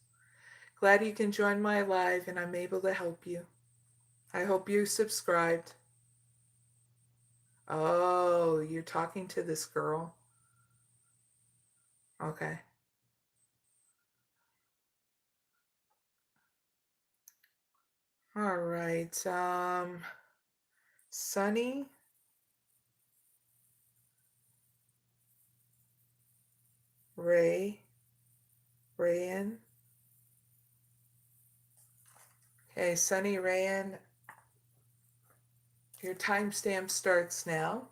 Glad you can join my live and I'm able to help you. I hope you subscribed. Oh, you're talking to this girl? Okay. All right. Sunny. Rayn. Okay, Sunny Rayn. Your timestamp starts now.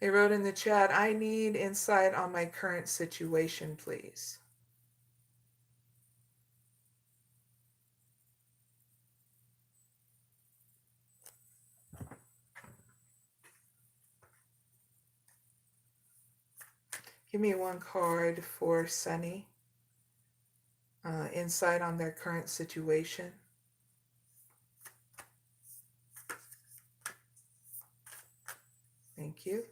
They wrote in the chat, I need insight on my current situation, please. Give me one card for Sunny. Insight on their current situation. Thank you.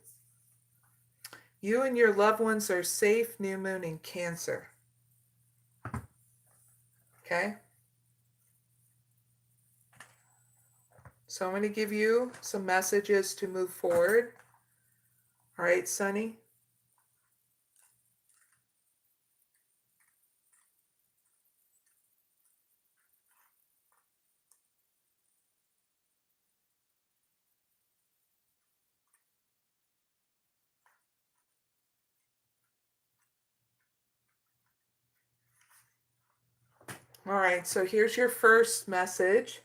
You and your loved ones are safe, new moon in Cancer. Okay? So I'm going to give you some messages to move forward. All right, Sunny? All right, so here's your first message.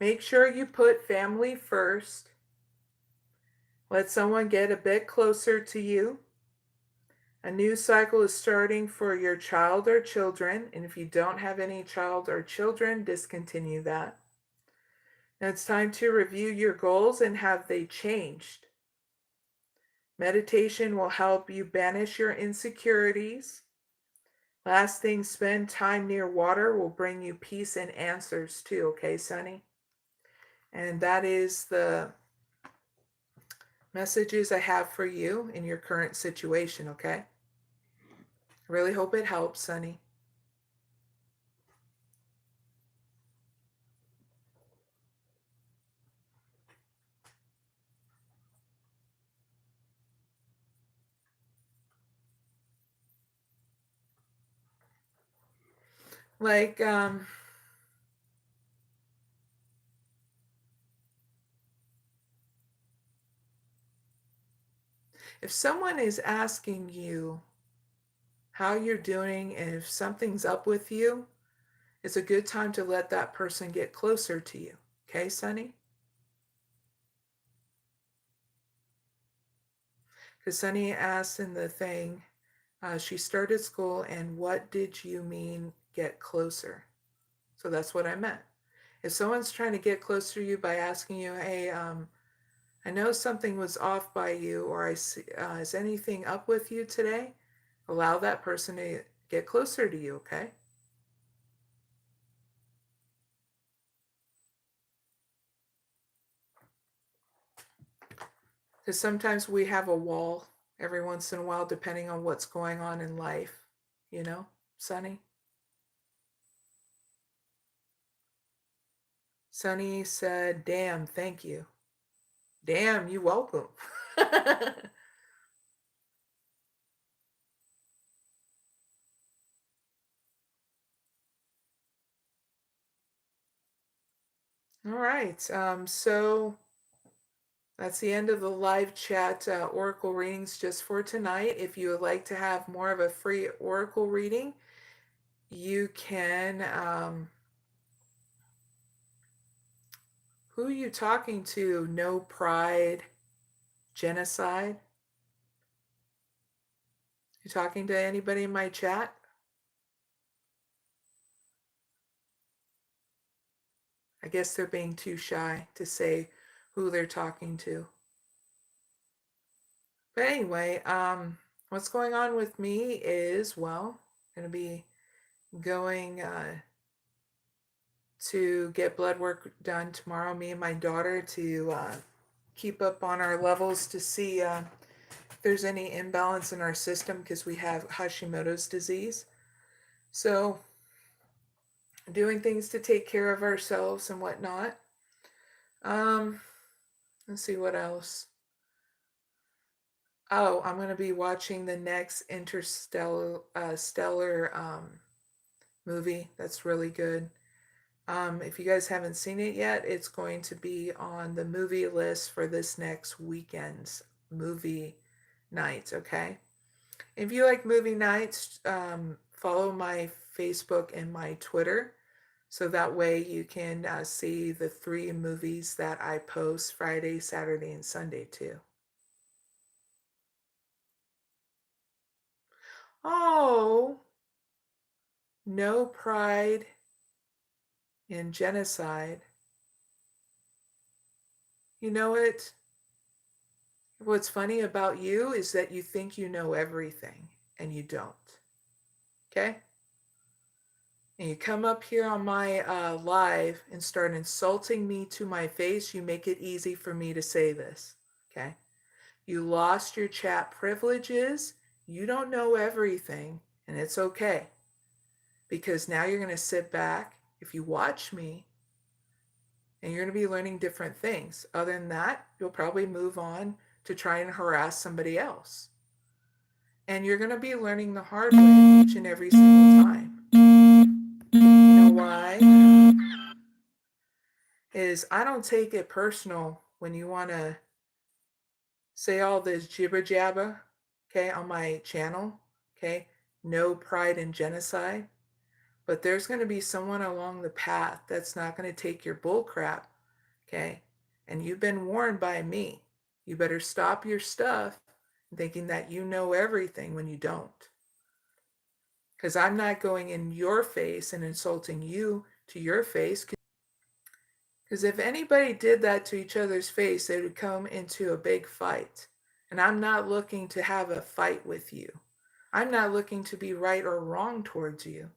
Make sure you put family first. Let someone get a bit closer to you. A new cycle is starting for your child or children, and if you don't have any child or children, discontinue that. Now it's time to review your goals and have they changed. Meditation will help you banish your insecurities. Last thing, spend time near water will bring you peace and answers too, okay, Sunny? And that is the messages I have for you in your current situation, okay? I really hope it helps, Sunny. Like, if someone is asking you how you're doing and if something's up with you, it's a good time to let that person get closer to you. Okay, Sunny? Because Sunny asked in the thing, she started school, and what did you mean get closer? So that's what I meant. If someone's trying to get closer to you by asking you, hey, I know something was off by you, or I see, is anything up with you today? Allow that person to get closer to you, okay? Because sometimes we have a wall every once in a while, depending on what's going on in life, you know, Sunny? Sunny said, damn, thank you. Damn, you welcome. All right, so that's the end of the live chat oracle readings just for tonight. If you would like to have more of a free oracle reading, you can, who are you talking to? No pride, genocide? You talking to anybody in my chat? I guess they're being too shy to say who they're talking to. But anyway, what's going on with me is, well, I'm going to be going to get blood work done tomorrow, me and my daughter, to keep up on our levels to see if there's any imbalance in our system because we have Hashimoto's disease. So doing things to take care of ourselves and whatnot. Let's see what else. Oh, I'm going to be watching the next Interstellar movie. That's really good. If you guys haven't seen it yet, it's going to be on the movie list for this next weekend's movie night, okay? If you like movie nights, follow my Facebook and my Twitter, so that way you can see the 3 movies that I post Friday, Saturday, and Sunday too. Oh, no pride in genocide. You know it. What's funny about you is that you think you know everything and you don't. Okay? And you come up here on my live and start insulting me to my face, you make it easy for me to say this. Okay? You lost your chat privileges. You don't know everything, and it's okay. Because now you're going to sit back, if you watch me, and you're going to be learning different things. Other than that, you'll probably move on to try and harass somebody else. And you're going to be learning the hard way each and every single time. You know why? Is I don't take it personal when you want to say all this jibber jabber, okay, on my channel, okay? No pride in genocide. But there's going to be someone along the path that's not going to take your bull crap, okay? And you've been warned by me. You better stop your stuff thinking that you know everything when you don't. Because I'm not going in your face and insulting you to your face. Because if anybody did that to each other's face, they would come into a big fight. And I'm not looking to have a fight with you. I'm not looking to be right or wrong towards you.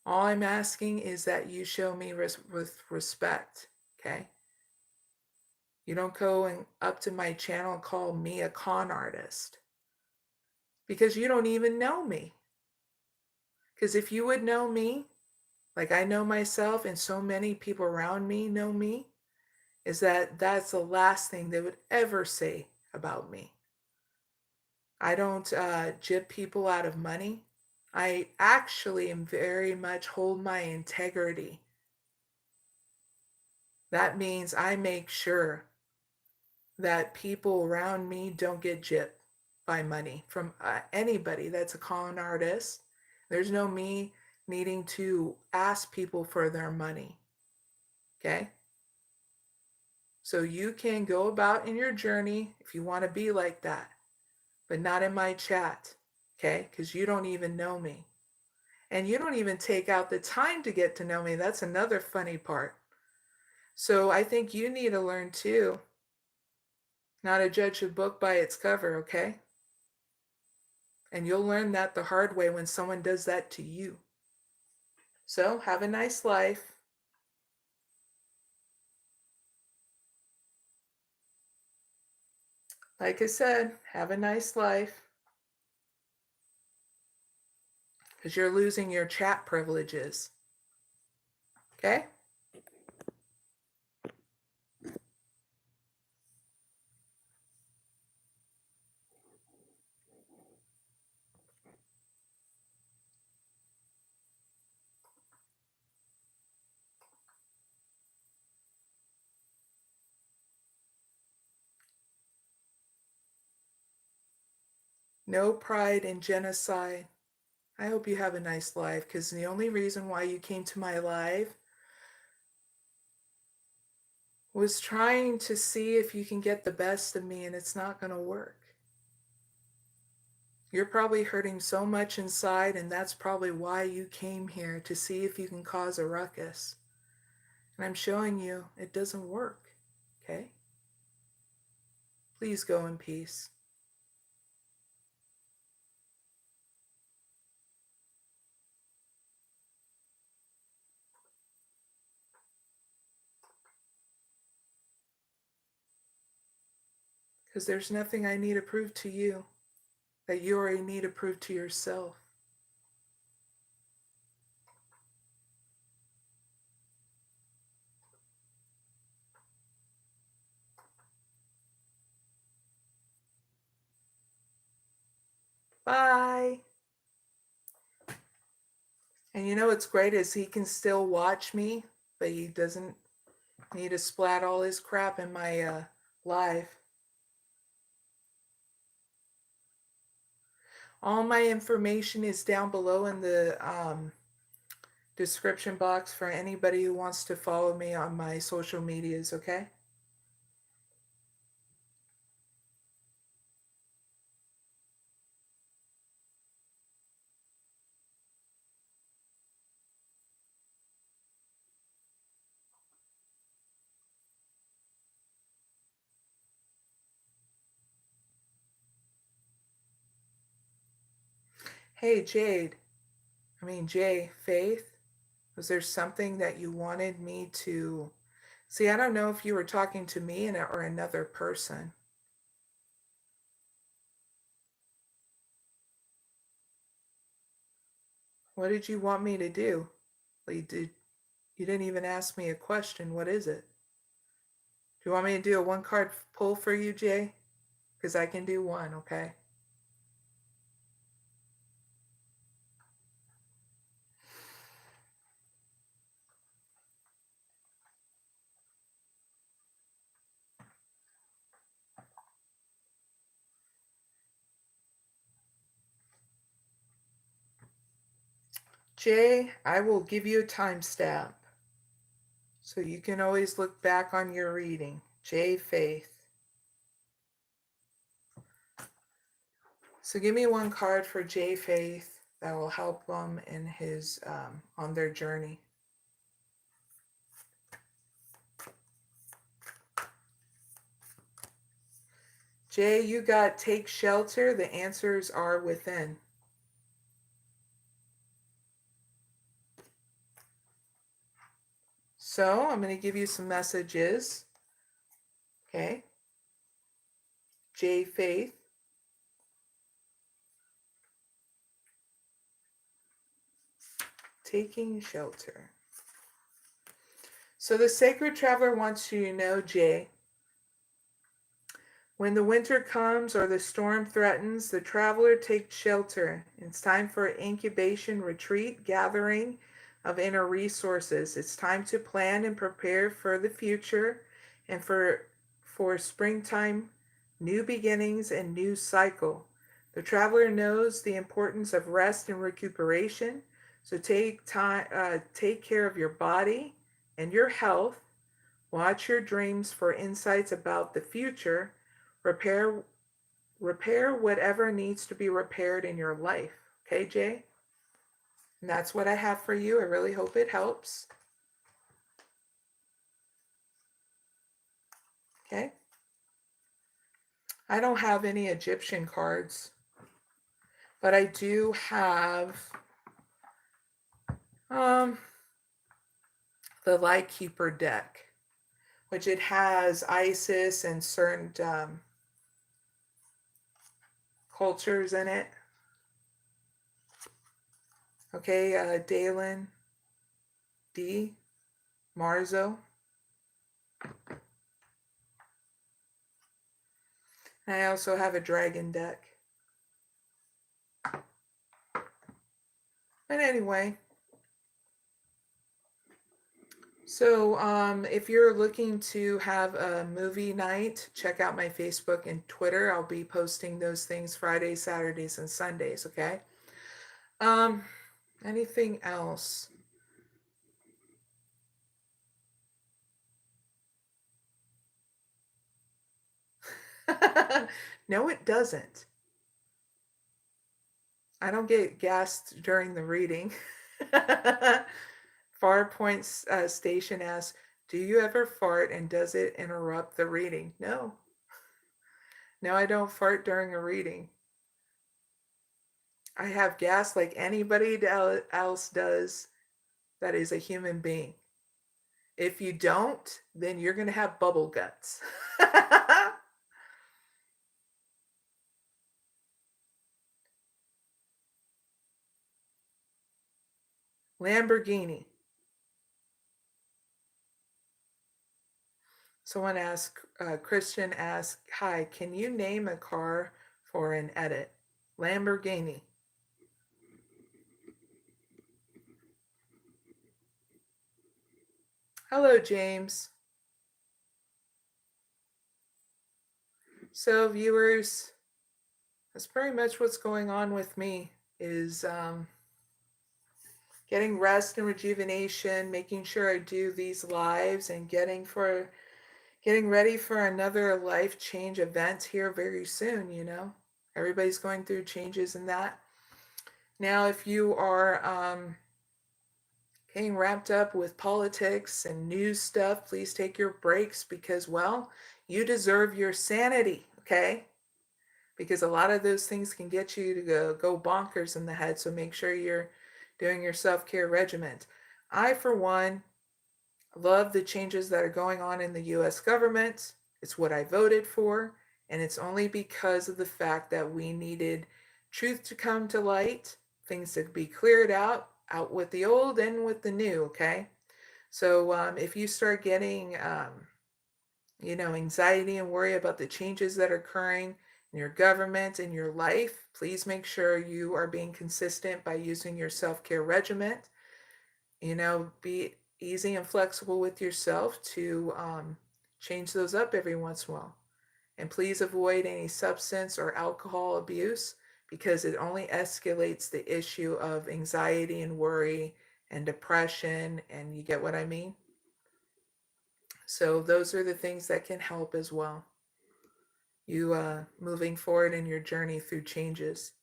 All I'm asking is that you show me with respect, okay? You don't go up to my channel and call me a con artist. Because you don't even know me. Because if you would know me, like I know myself and so many people around me know me, is that that's the last thing they would ever say about me. I don't jib people out of money. I actually am very much hold my integrity. That means I make sure that people around me don't get gypped by money from anybody that's a con artist. There's no me needing to ask people for their money. Okay? So you can go about in your journey if you want to be like that, but not in my chat. Okay? Because you don't even know me. And you don't even take out the time to get to know me. That's another funny part. So I think you need to learn too, not to judge a book by its cover, okay? And you'll learn that the hard way when someone does that to you. So have a nice life. Like I said, have a nice life. Because you're losing your chat privileges. Okay? No pride in genocide. I hope you have a nice life, because the only reason why you came to my live was trying to see if you can get the best of me, and it's not going to work. You're probably hurting so much inside, and that's probably why you came here, to see if you can cause a ruckus. And I'm showing you it doesn't work, okay? Please go in peace. Because there's nothing I need to prove to you that you already need to prove to yourself. Bye. And you know what's great is he can still watch me, but he doesn't need to splat all his crap in my live. All my information is down below in the description box for anybody who wants to follow me on my social medias, okay? Hey, Jay, Faith, was there something that you wanted me to... See, I don't know if you were talking to me or another person. What did you want me to do? You didn't even ask me a question. What is it? Do you want me to do a one card pull for you, Jay? Because I can do one, okay? Jay, I will give you a timestamp so you can always look back on your reading. Jay Faith. So give me one card for Jay Faith that will help them in his on their journey. Jay, you got take shelter. The answers are within. So I'm going to give you some messages. Okay. Jay Faith. Taking shelter. So the sacred traveler wants you to know, Jay, when the winter comes or the storm threatens, the traveler takes shelter. It's time for incubation, retreat, gathering of inner resources. It's time to plan and prepare for the future and for springtime, new beginnings, and new cycle. The traveler knows the importance of rest and recuperation. So take care of your body and your health. Watch your dreams for insights about the future. Repair whatever needs to be repaired in your life. Okay, Jay? And that's what I have for you. I really hope it helps. Okay? I don't have any Egyptian cards, but I do have the Lightkeeper deck, which it has Isis and certain cultures in it. Okay, Dalen D. Marzo. And I also have a dragon deck. But anyway, so if you're looking to have a movie night, check out my Facebook and Twitter. I'll be posting those things Fridays, Saturdays, and Sundays, okay? Anything else? No, it doesn't. I don't get gassed during the reading. Farpoint Station asks, do you ever fart and does it interrupt the reading? No. No, I don't fart during a reading. I have gas like anybody else does that is a human being. If you don't, then you're going to have bubble guts. Lamborghini. Someone asked, Christian asked, hi, can you name a car for an edit? Lamborghini. Hello, James. So, viewers, that's pretty much what's going on with me, is getting rest and rejuvenation, making sure I do these lives, and getting ready for another life change event here very soon, you know. Everybody's going through changes in that. Now, if you are getting wrapped up with politics and news stuff, please take your breaks because, well, you deserve your sanity, okay? Because a lot of those things can get you to go bonkers in the head, so make sure you're doing your self-care regimen. I, for one, love the changes that are going on in the U.S. government. It's what I voted for, and it's only because of the fact that we needed truth to come to light, things to be cleared out with the old and with the new, okay? So if you start getting, anxiety and worry about the changes that are occurring in your government, in your life, please make sure you are being consistent by using your self-care regimen. Be easy and flexible with yourself to change those up every once in a while. And please avoid any substance or alcohol abuse because it only escalates the issue of anxiety and worry and depression, and you get what I mean? So those are the things that can help as well. You moving forward in your journey through changes.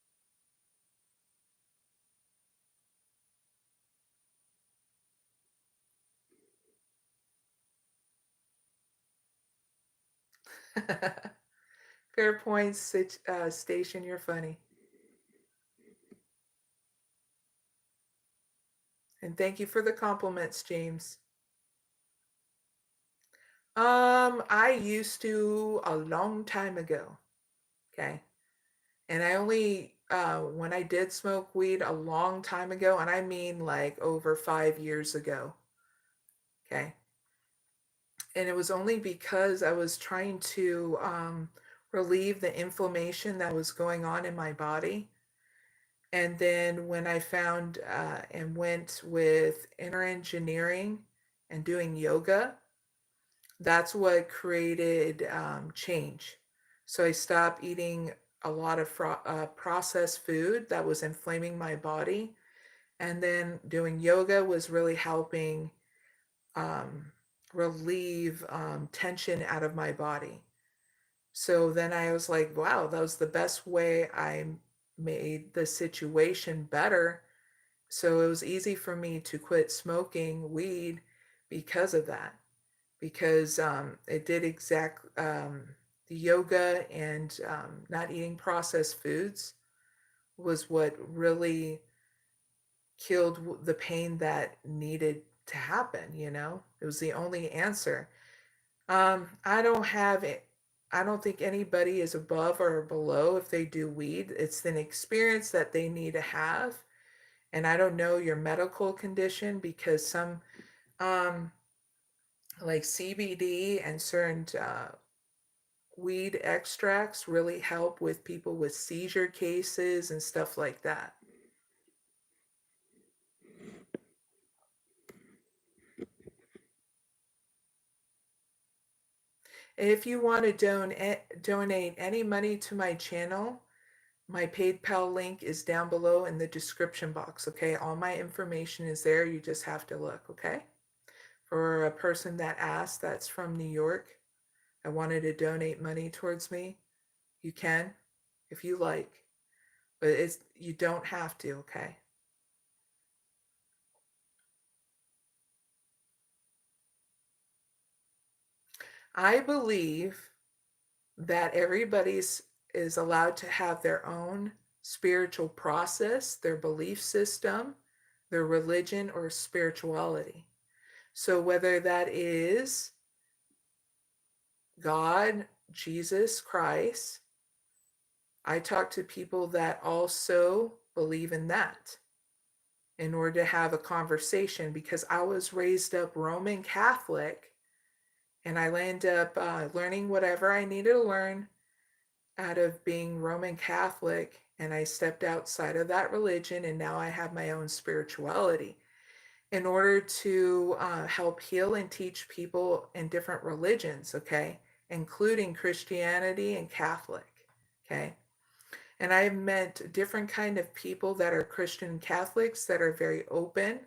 Fair points, Station, you're funny. And thank you for the compliments, James. I used to a long time ago. Okay. And I only, when I did smoke weed a long time ago, and I mean like over 5 years ago. Okay. And it was only because I was trying to relieve the inflammation that was going on in my body. And then when I found and went with inner engineering and doing yoga, that's what created change. So I stopped eating a lot of processed food that was inflaming my body. And then doing yoga was really helping um, relieve tension out of my body. So then I was like, wow, that was the best way I made the situation better. So it was easy for me to quit smoking weed because of that, because it did the yoga and not eating processed foods was what really killed the pain that needed to happen. It was the only answer. I don't have it. I don't think anybody is above or below if they do weed. It's an experience that they need to have. And I don't know your medical condition, because some, um, like CBD and certain weed extracts really help with people with seizure cases and stuff like that. If you want to donate any money to my channel, my PayPal link is down below in the description box, okay? All my information is there. You just have to look, okay? For a person that asked, that's from New York, I wanted to donate money towards me. You can, if you like, but you don't have to, okay? I believe that everybody's is allowed to have their own spiritual process, their belief system, their religion, or spirituality. So whether that is God, Jesus Christ, I talk to people that also believe in that in order to have a conversation, because I was raised up Roman Catholic, and I ended up learning whatever I needed to learn out of being Roman Catholic, and I stepped outside of that religion, and now I have my own spirituality in order to help heal and teach people in different religions, okay, including Christianity and Catholic, okay. And I've met different kind of people that are Christian Catholics that are very open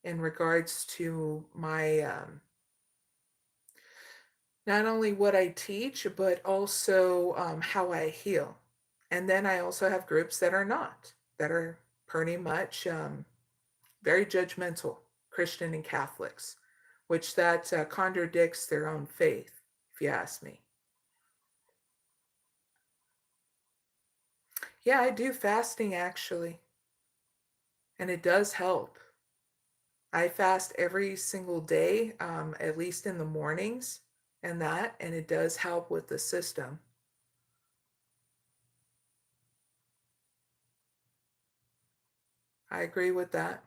in regards to my not only what I teach, but also how I heal. And then I also have groups that are not, that are pretty much very judgmental, Christian and Catholics, which that contradicts their own faith, if you ask me. Yeah, I do fasting actually, and it does help. I fast every single day, at least in the mornings, and it does help with the system. I agree with that.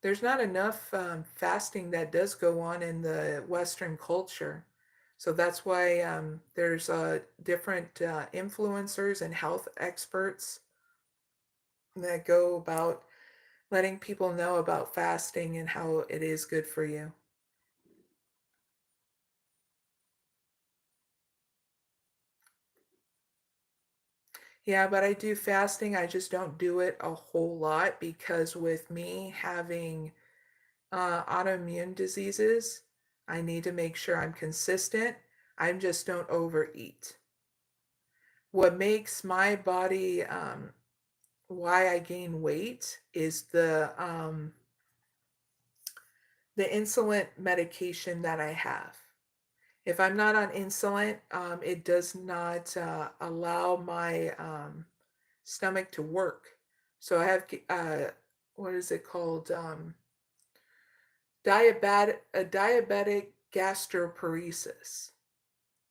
There's not enough fasting that does go on in the Western culture. So that's why there's different influencers and health experts that go about letting people know about fasting and how it is good for you. Yeah, but I do fasting. I just don't do it a whole lot because with me having autoimmune diseases, I need to make sure I'm consistent. I just don't overeat. What makes my body, why I gain weight is the insulin medication that I have. If I'm not on insulin, it does not allow my stomach to work. So I have what is it called? Diabetic gastroparesis,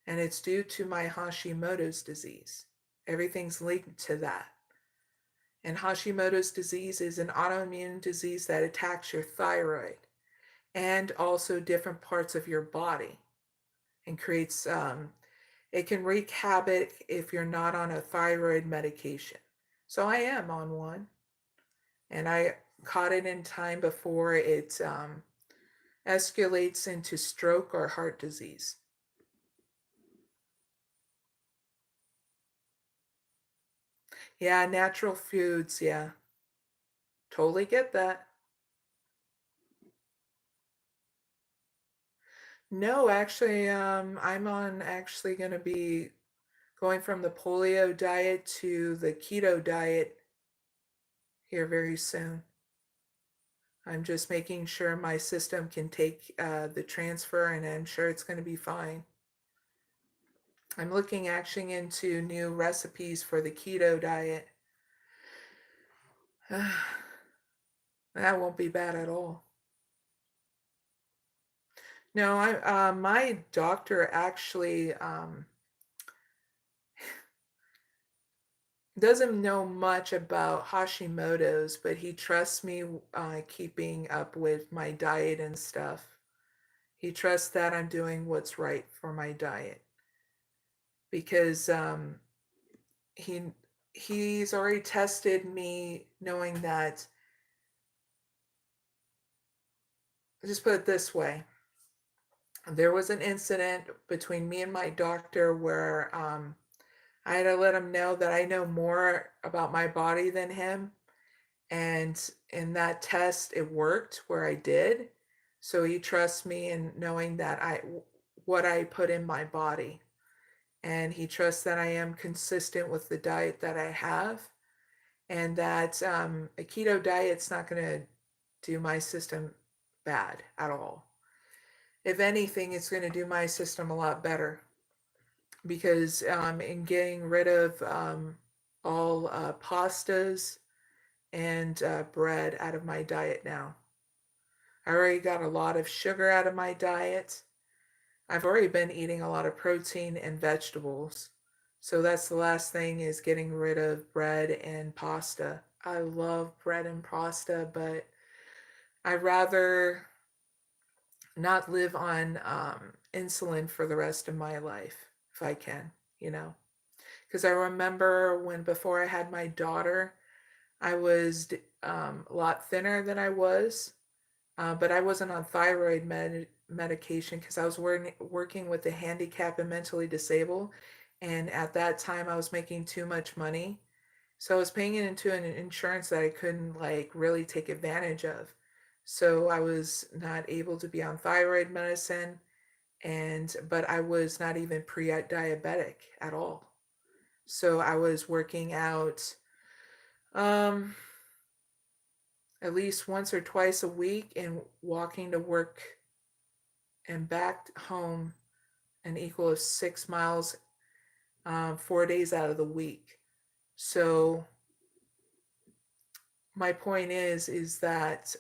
and it's due to my Hashimoto's disease. Everything's linked to that. And Hashimoto's disease is an autoimmune disease that attacks your thyroid and also different parts of your body and creates, it can wreak havoc if you're not on a thyroid medication. So I am on one, and I caught it in time before it escalates into stroke or heart disease. Yeah, natural foods, yeah. Totally get that. No, actually, I'm on actually going to be going from the polio diet to the keto diet here very soon. I'm just making sure my system can take the transfer, and I'm sure it's going to be fine. I'm looking actually into new recipes for the keto diet. That won't be bad at all. No, my doctor actually doesn't know much about Hashimoto's, but he trusts me keeping up with my diet and stuff. He trusts that I'm doing what's right for my diet because he he's already tested me, knowing that. Just put it this way: there was an incident between me and my doctor where I had to let him know that I know more about my body than him. And in that test, it worked where I did. So he trusts me in knowing that what I put in my body. And he trusts that I am consistent with the diet that I have. And that a keto diet's not going to do my system bad at all. If anything, it's going to do my system a lot better because in getting rid of all pastas and bread out of my diet now. I already got a lot of sugar out of my diet. I've already been eating a lot of protein and vegetables. So that's the last thing, is getting rid of bread and pasta. I love bread and pasta, but I'd rather not live on insulin for the rest of my life if I can, you know. Because I remember when before I had my daughter, I was a lot thinner than I was, but I wasn't on thyroid medication because I was working with the handicapped and mentally disabled. And at that time, I was making too much money. So I was paying it into an insurance that I couldn't like really take advantage of. So I was not able to be on thyroid medicine, but I was not even pre-diabetic at all. So I was working out um at least once or twice a week and walking to work and back home an equal of 6 miles 4 days out of the week. So my point is that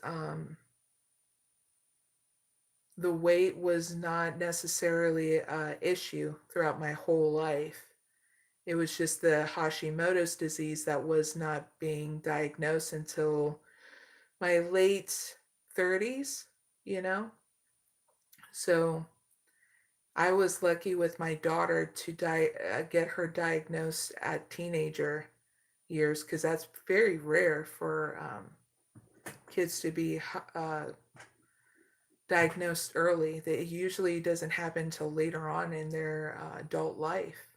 the weight was not necessarily an issue throughout my whole life. It was just the Hashimoto's disease that was not being diagnosed until my late 30s, you know? So I was lucky with my daughter to get her diagnosed at teenager years, because that's very rare for kids to be diagnosed early. That usually doesn't happen until later on in their adult life.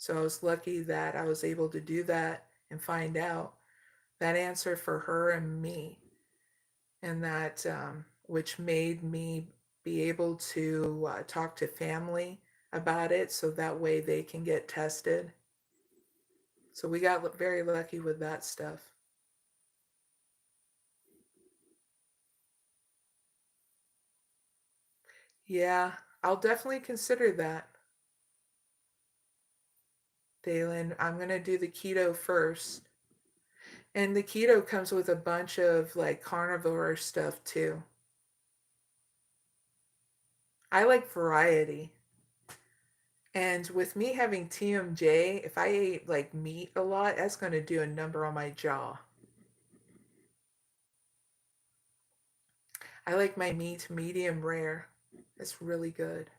So I was lucky that I was able to do that and find out that answer for her and me. And that, which made me be able to talk to family about it so that way they can get tested. So we got very lucky with that stuff. Yeah, I'll definitely consider that. Dalen, I'm going to do the keto first. And the keto comes with a bunch of like carnivore stuff too. I like variety. And with me having TMJ, if I ate like meat a lot, that's going to do a number on my jaw. I like my meat medium rare. It's really good.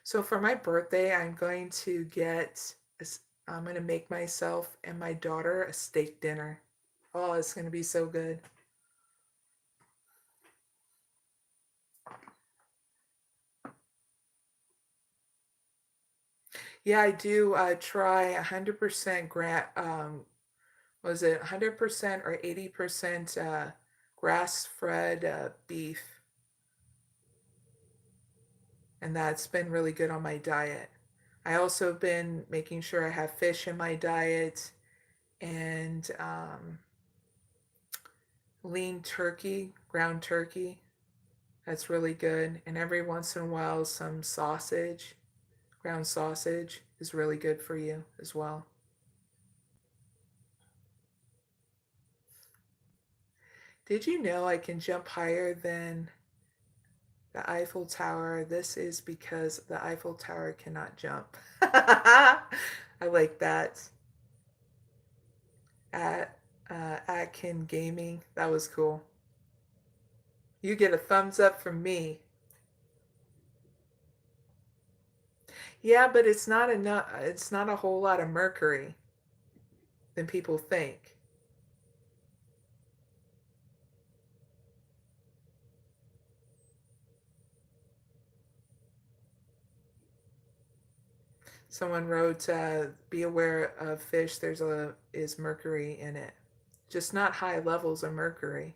So for my birthday, I'm going to make myself and my daughter a steak dinner. Oh, it's going to be so good. Yeah, I do try 100% was it 100% or 80% grass-fed beef, and that's been really good on my diet. I also have been making sure I have fish in my diet and lean turkey, ground turkey. That's really good. And every once in a while, some sausage, ground sausage is really good for you as well. Did you know I can jump higher than the Eiffel Tower? This is because the Eiffel Tower cannot jump. I like that. At Kin Gaming, that was cool. You get a thumbs up from me. Yeah, but it's not enough. It's not a whole lot of mercury than people think. Someone wrote, "Be aware of fish. Is mercury in it, just not high levels of mercury."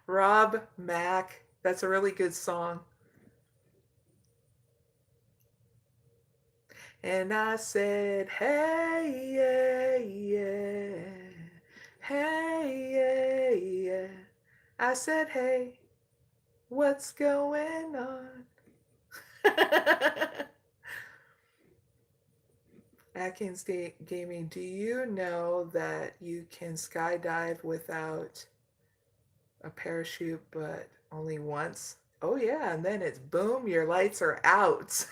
Rob Mack. That's a really good song. And I said, hey, yeah, yeah. Hey, yeah, yeah. I said, hey, what's going on? Atkins Gaming, do you know that you can skydive without a parachute, but only once? Oh, yeah, and then it's boom, your lights are out.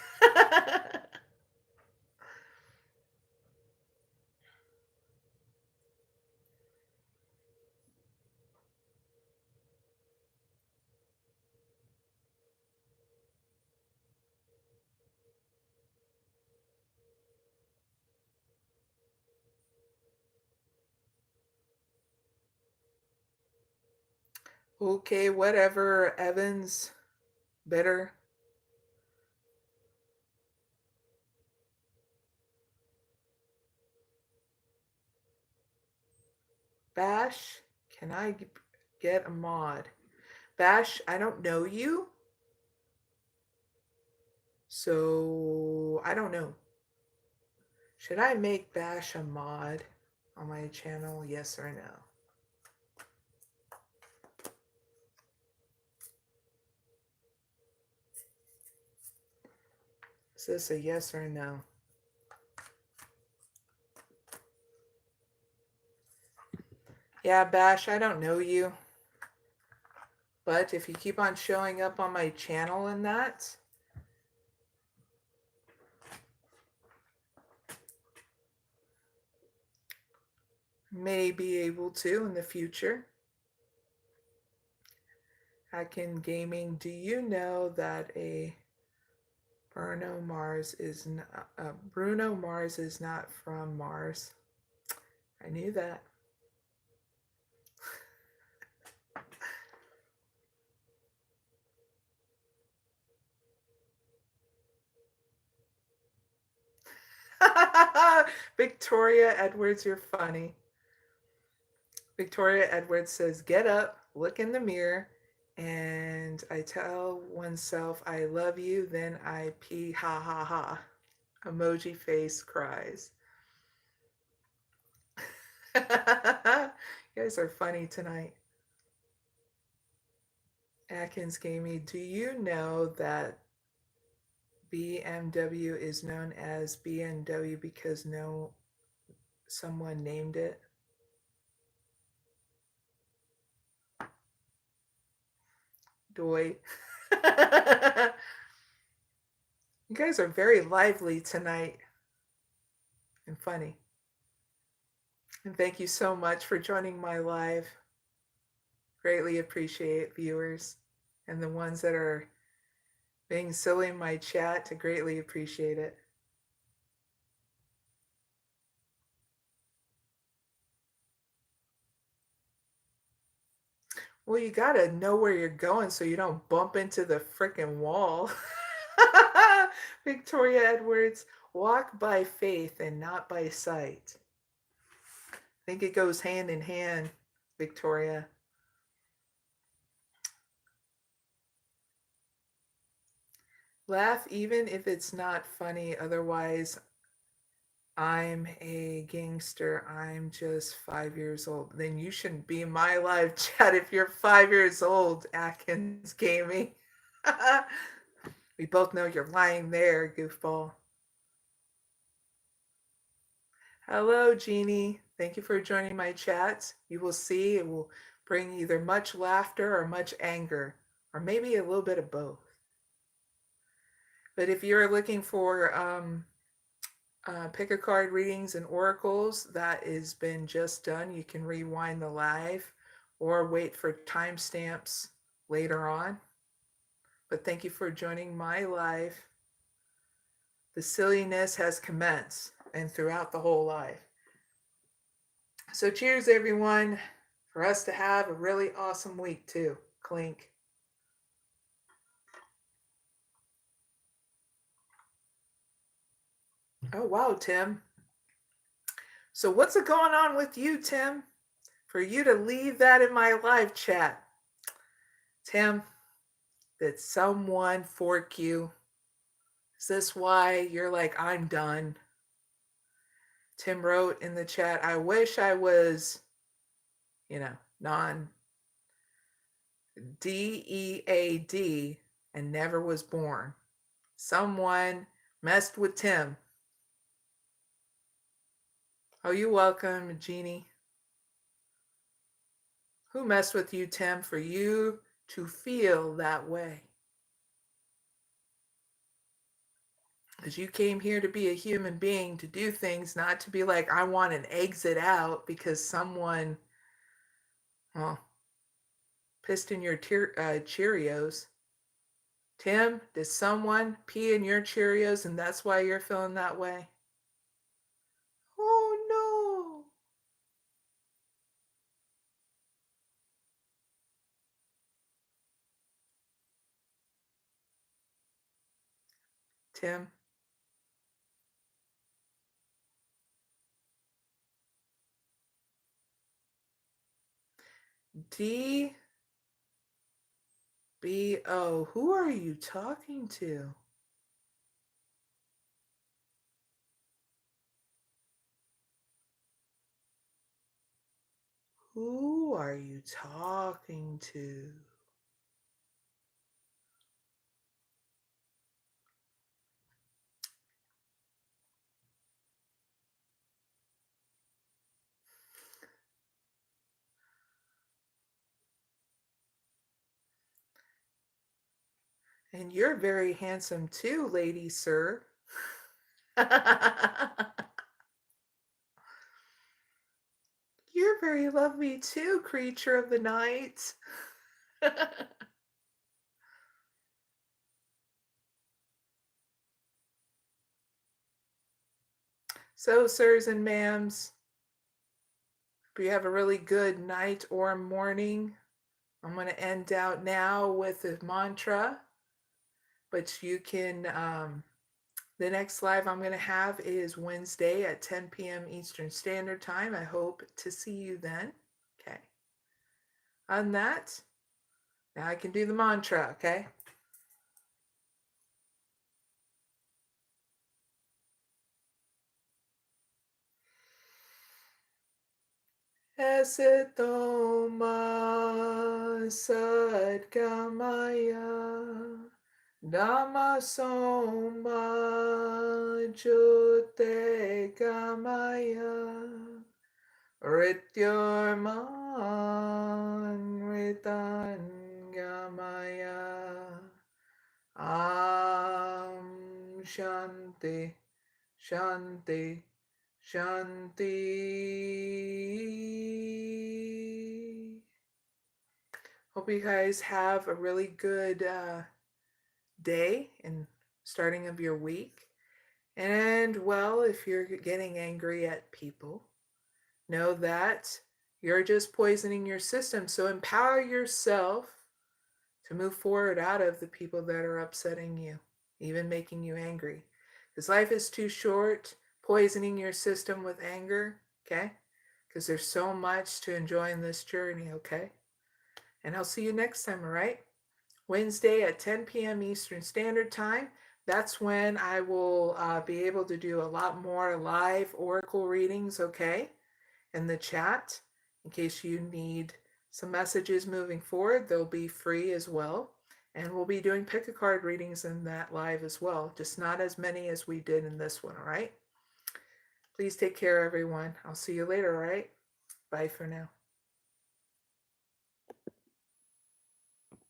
Okay, whatever, Evans. Better. Bash, can I get a mod? Bash, I don't know you, so I don't know. Should I make Bash a mod on my channel? Yes or no? Is this a yes or no? Yeah, Bash, I don't know you. But if you keep on showing up on my channel and that, may be able to in the future. Akin Gaming, do you know that Bruno Mars is not from Mars? I knew that. Victoria Edwards, you're funny. Victoria Edwards says, get up, look in the mirror, and I tell oneself I love you, then I pee ha ha ha. Emoji face cries. You guys are funny tonight. Atkins gave me, do you know that BMW is known as BMW because someone named it? Doy. You guys are very lively tonight and funny. And thank you so much for joining my live. Greatly appreciate viewers and the ones that are being silly in my chat to greatly appreciate it. Well, you gotta know where you're going so you don't bump into the frickin' wall. Victoria Edwards, walk by faith and not by sight. I think it goes hand in hand, Victoria. Laugh even if it's not funny, otherwise I'm a gangster. I'm just 5 years old. Then you shouldn't be in my live chat if you're 5 years old, Atkins Gaming. We both know you're lying there, goofball. Hello, Jeannie. Thank you for joining my chat. You will see it will bring either much laughter or much anger, or maybe a little bit of both. But if you're looking for pick a card readings and oracles, that has been just done. You can rewind the live or wait for timestamps later on. But thank you for joining my live. The silliness has commenced and throughout the whole live. So cheers, everyone, for us to have a really awesome week too. Clink. Oh, wow, Tim. So what's going on with you, Tim? For you to leave that in my live chat. Tim, did someone fork you? Is this why you're like, I'm done? Tim wrote in the chat, I wish I was, non DEAD and never was born. Someone messed with Tim. Oh, you're welcome, Jeannie. Who messed with you, Tim, for you to feel that way? Because you came here to be a human being, to do things, not to be like, I want an exit out because someone, pissed in your Cheerios. Tim, did someone pee in your Cheerios and that's why you're feeling that way? Oh, no. Tim. DBO, who are you talking to? Who are you talking to? And you're very handsome too, lady sir. You're very lovely too, creature of the night. So, sirs and ma'ams, hope you have a really good night or morning. I'm going to end out now with a mantra, but you can The next live I'm going to have is Wednesday at 10 p.m. Eastern Standard Time. I hope to see you then. Okay. On that, now I can do the mantra, okay? Esitoma sadgamaya Namasoma jyote gamaya Rityorman ritangamaya Shanti Shanti Shanti. Hope you guys have a really good day and starting of your week. And well, if you're getting angry at people, know that you're just poisoning your system. So empower yourself to move forward out of the people that are upsetting you, even making you angry. Because life is too short, poisoning your system with anger, okay? Because there's so much to enjoy in this journey, okay? And I'll see you next time, all right? Wednesday at 10 p.m. Eastern Standard Time. That's when I will be able to do a lot more live oracle readings, okay, in the chat. In case you need some messages moving forward, they'll be free as well. And we'll be doing pick a card readings in that live as well, just not as many as we did in this one, all right? Please take care, everyone. I'll see you later, all right? Bye for now.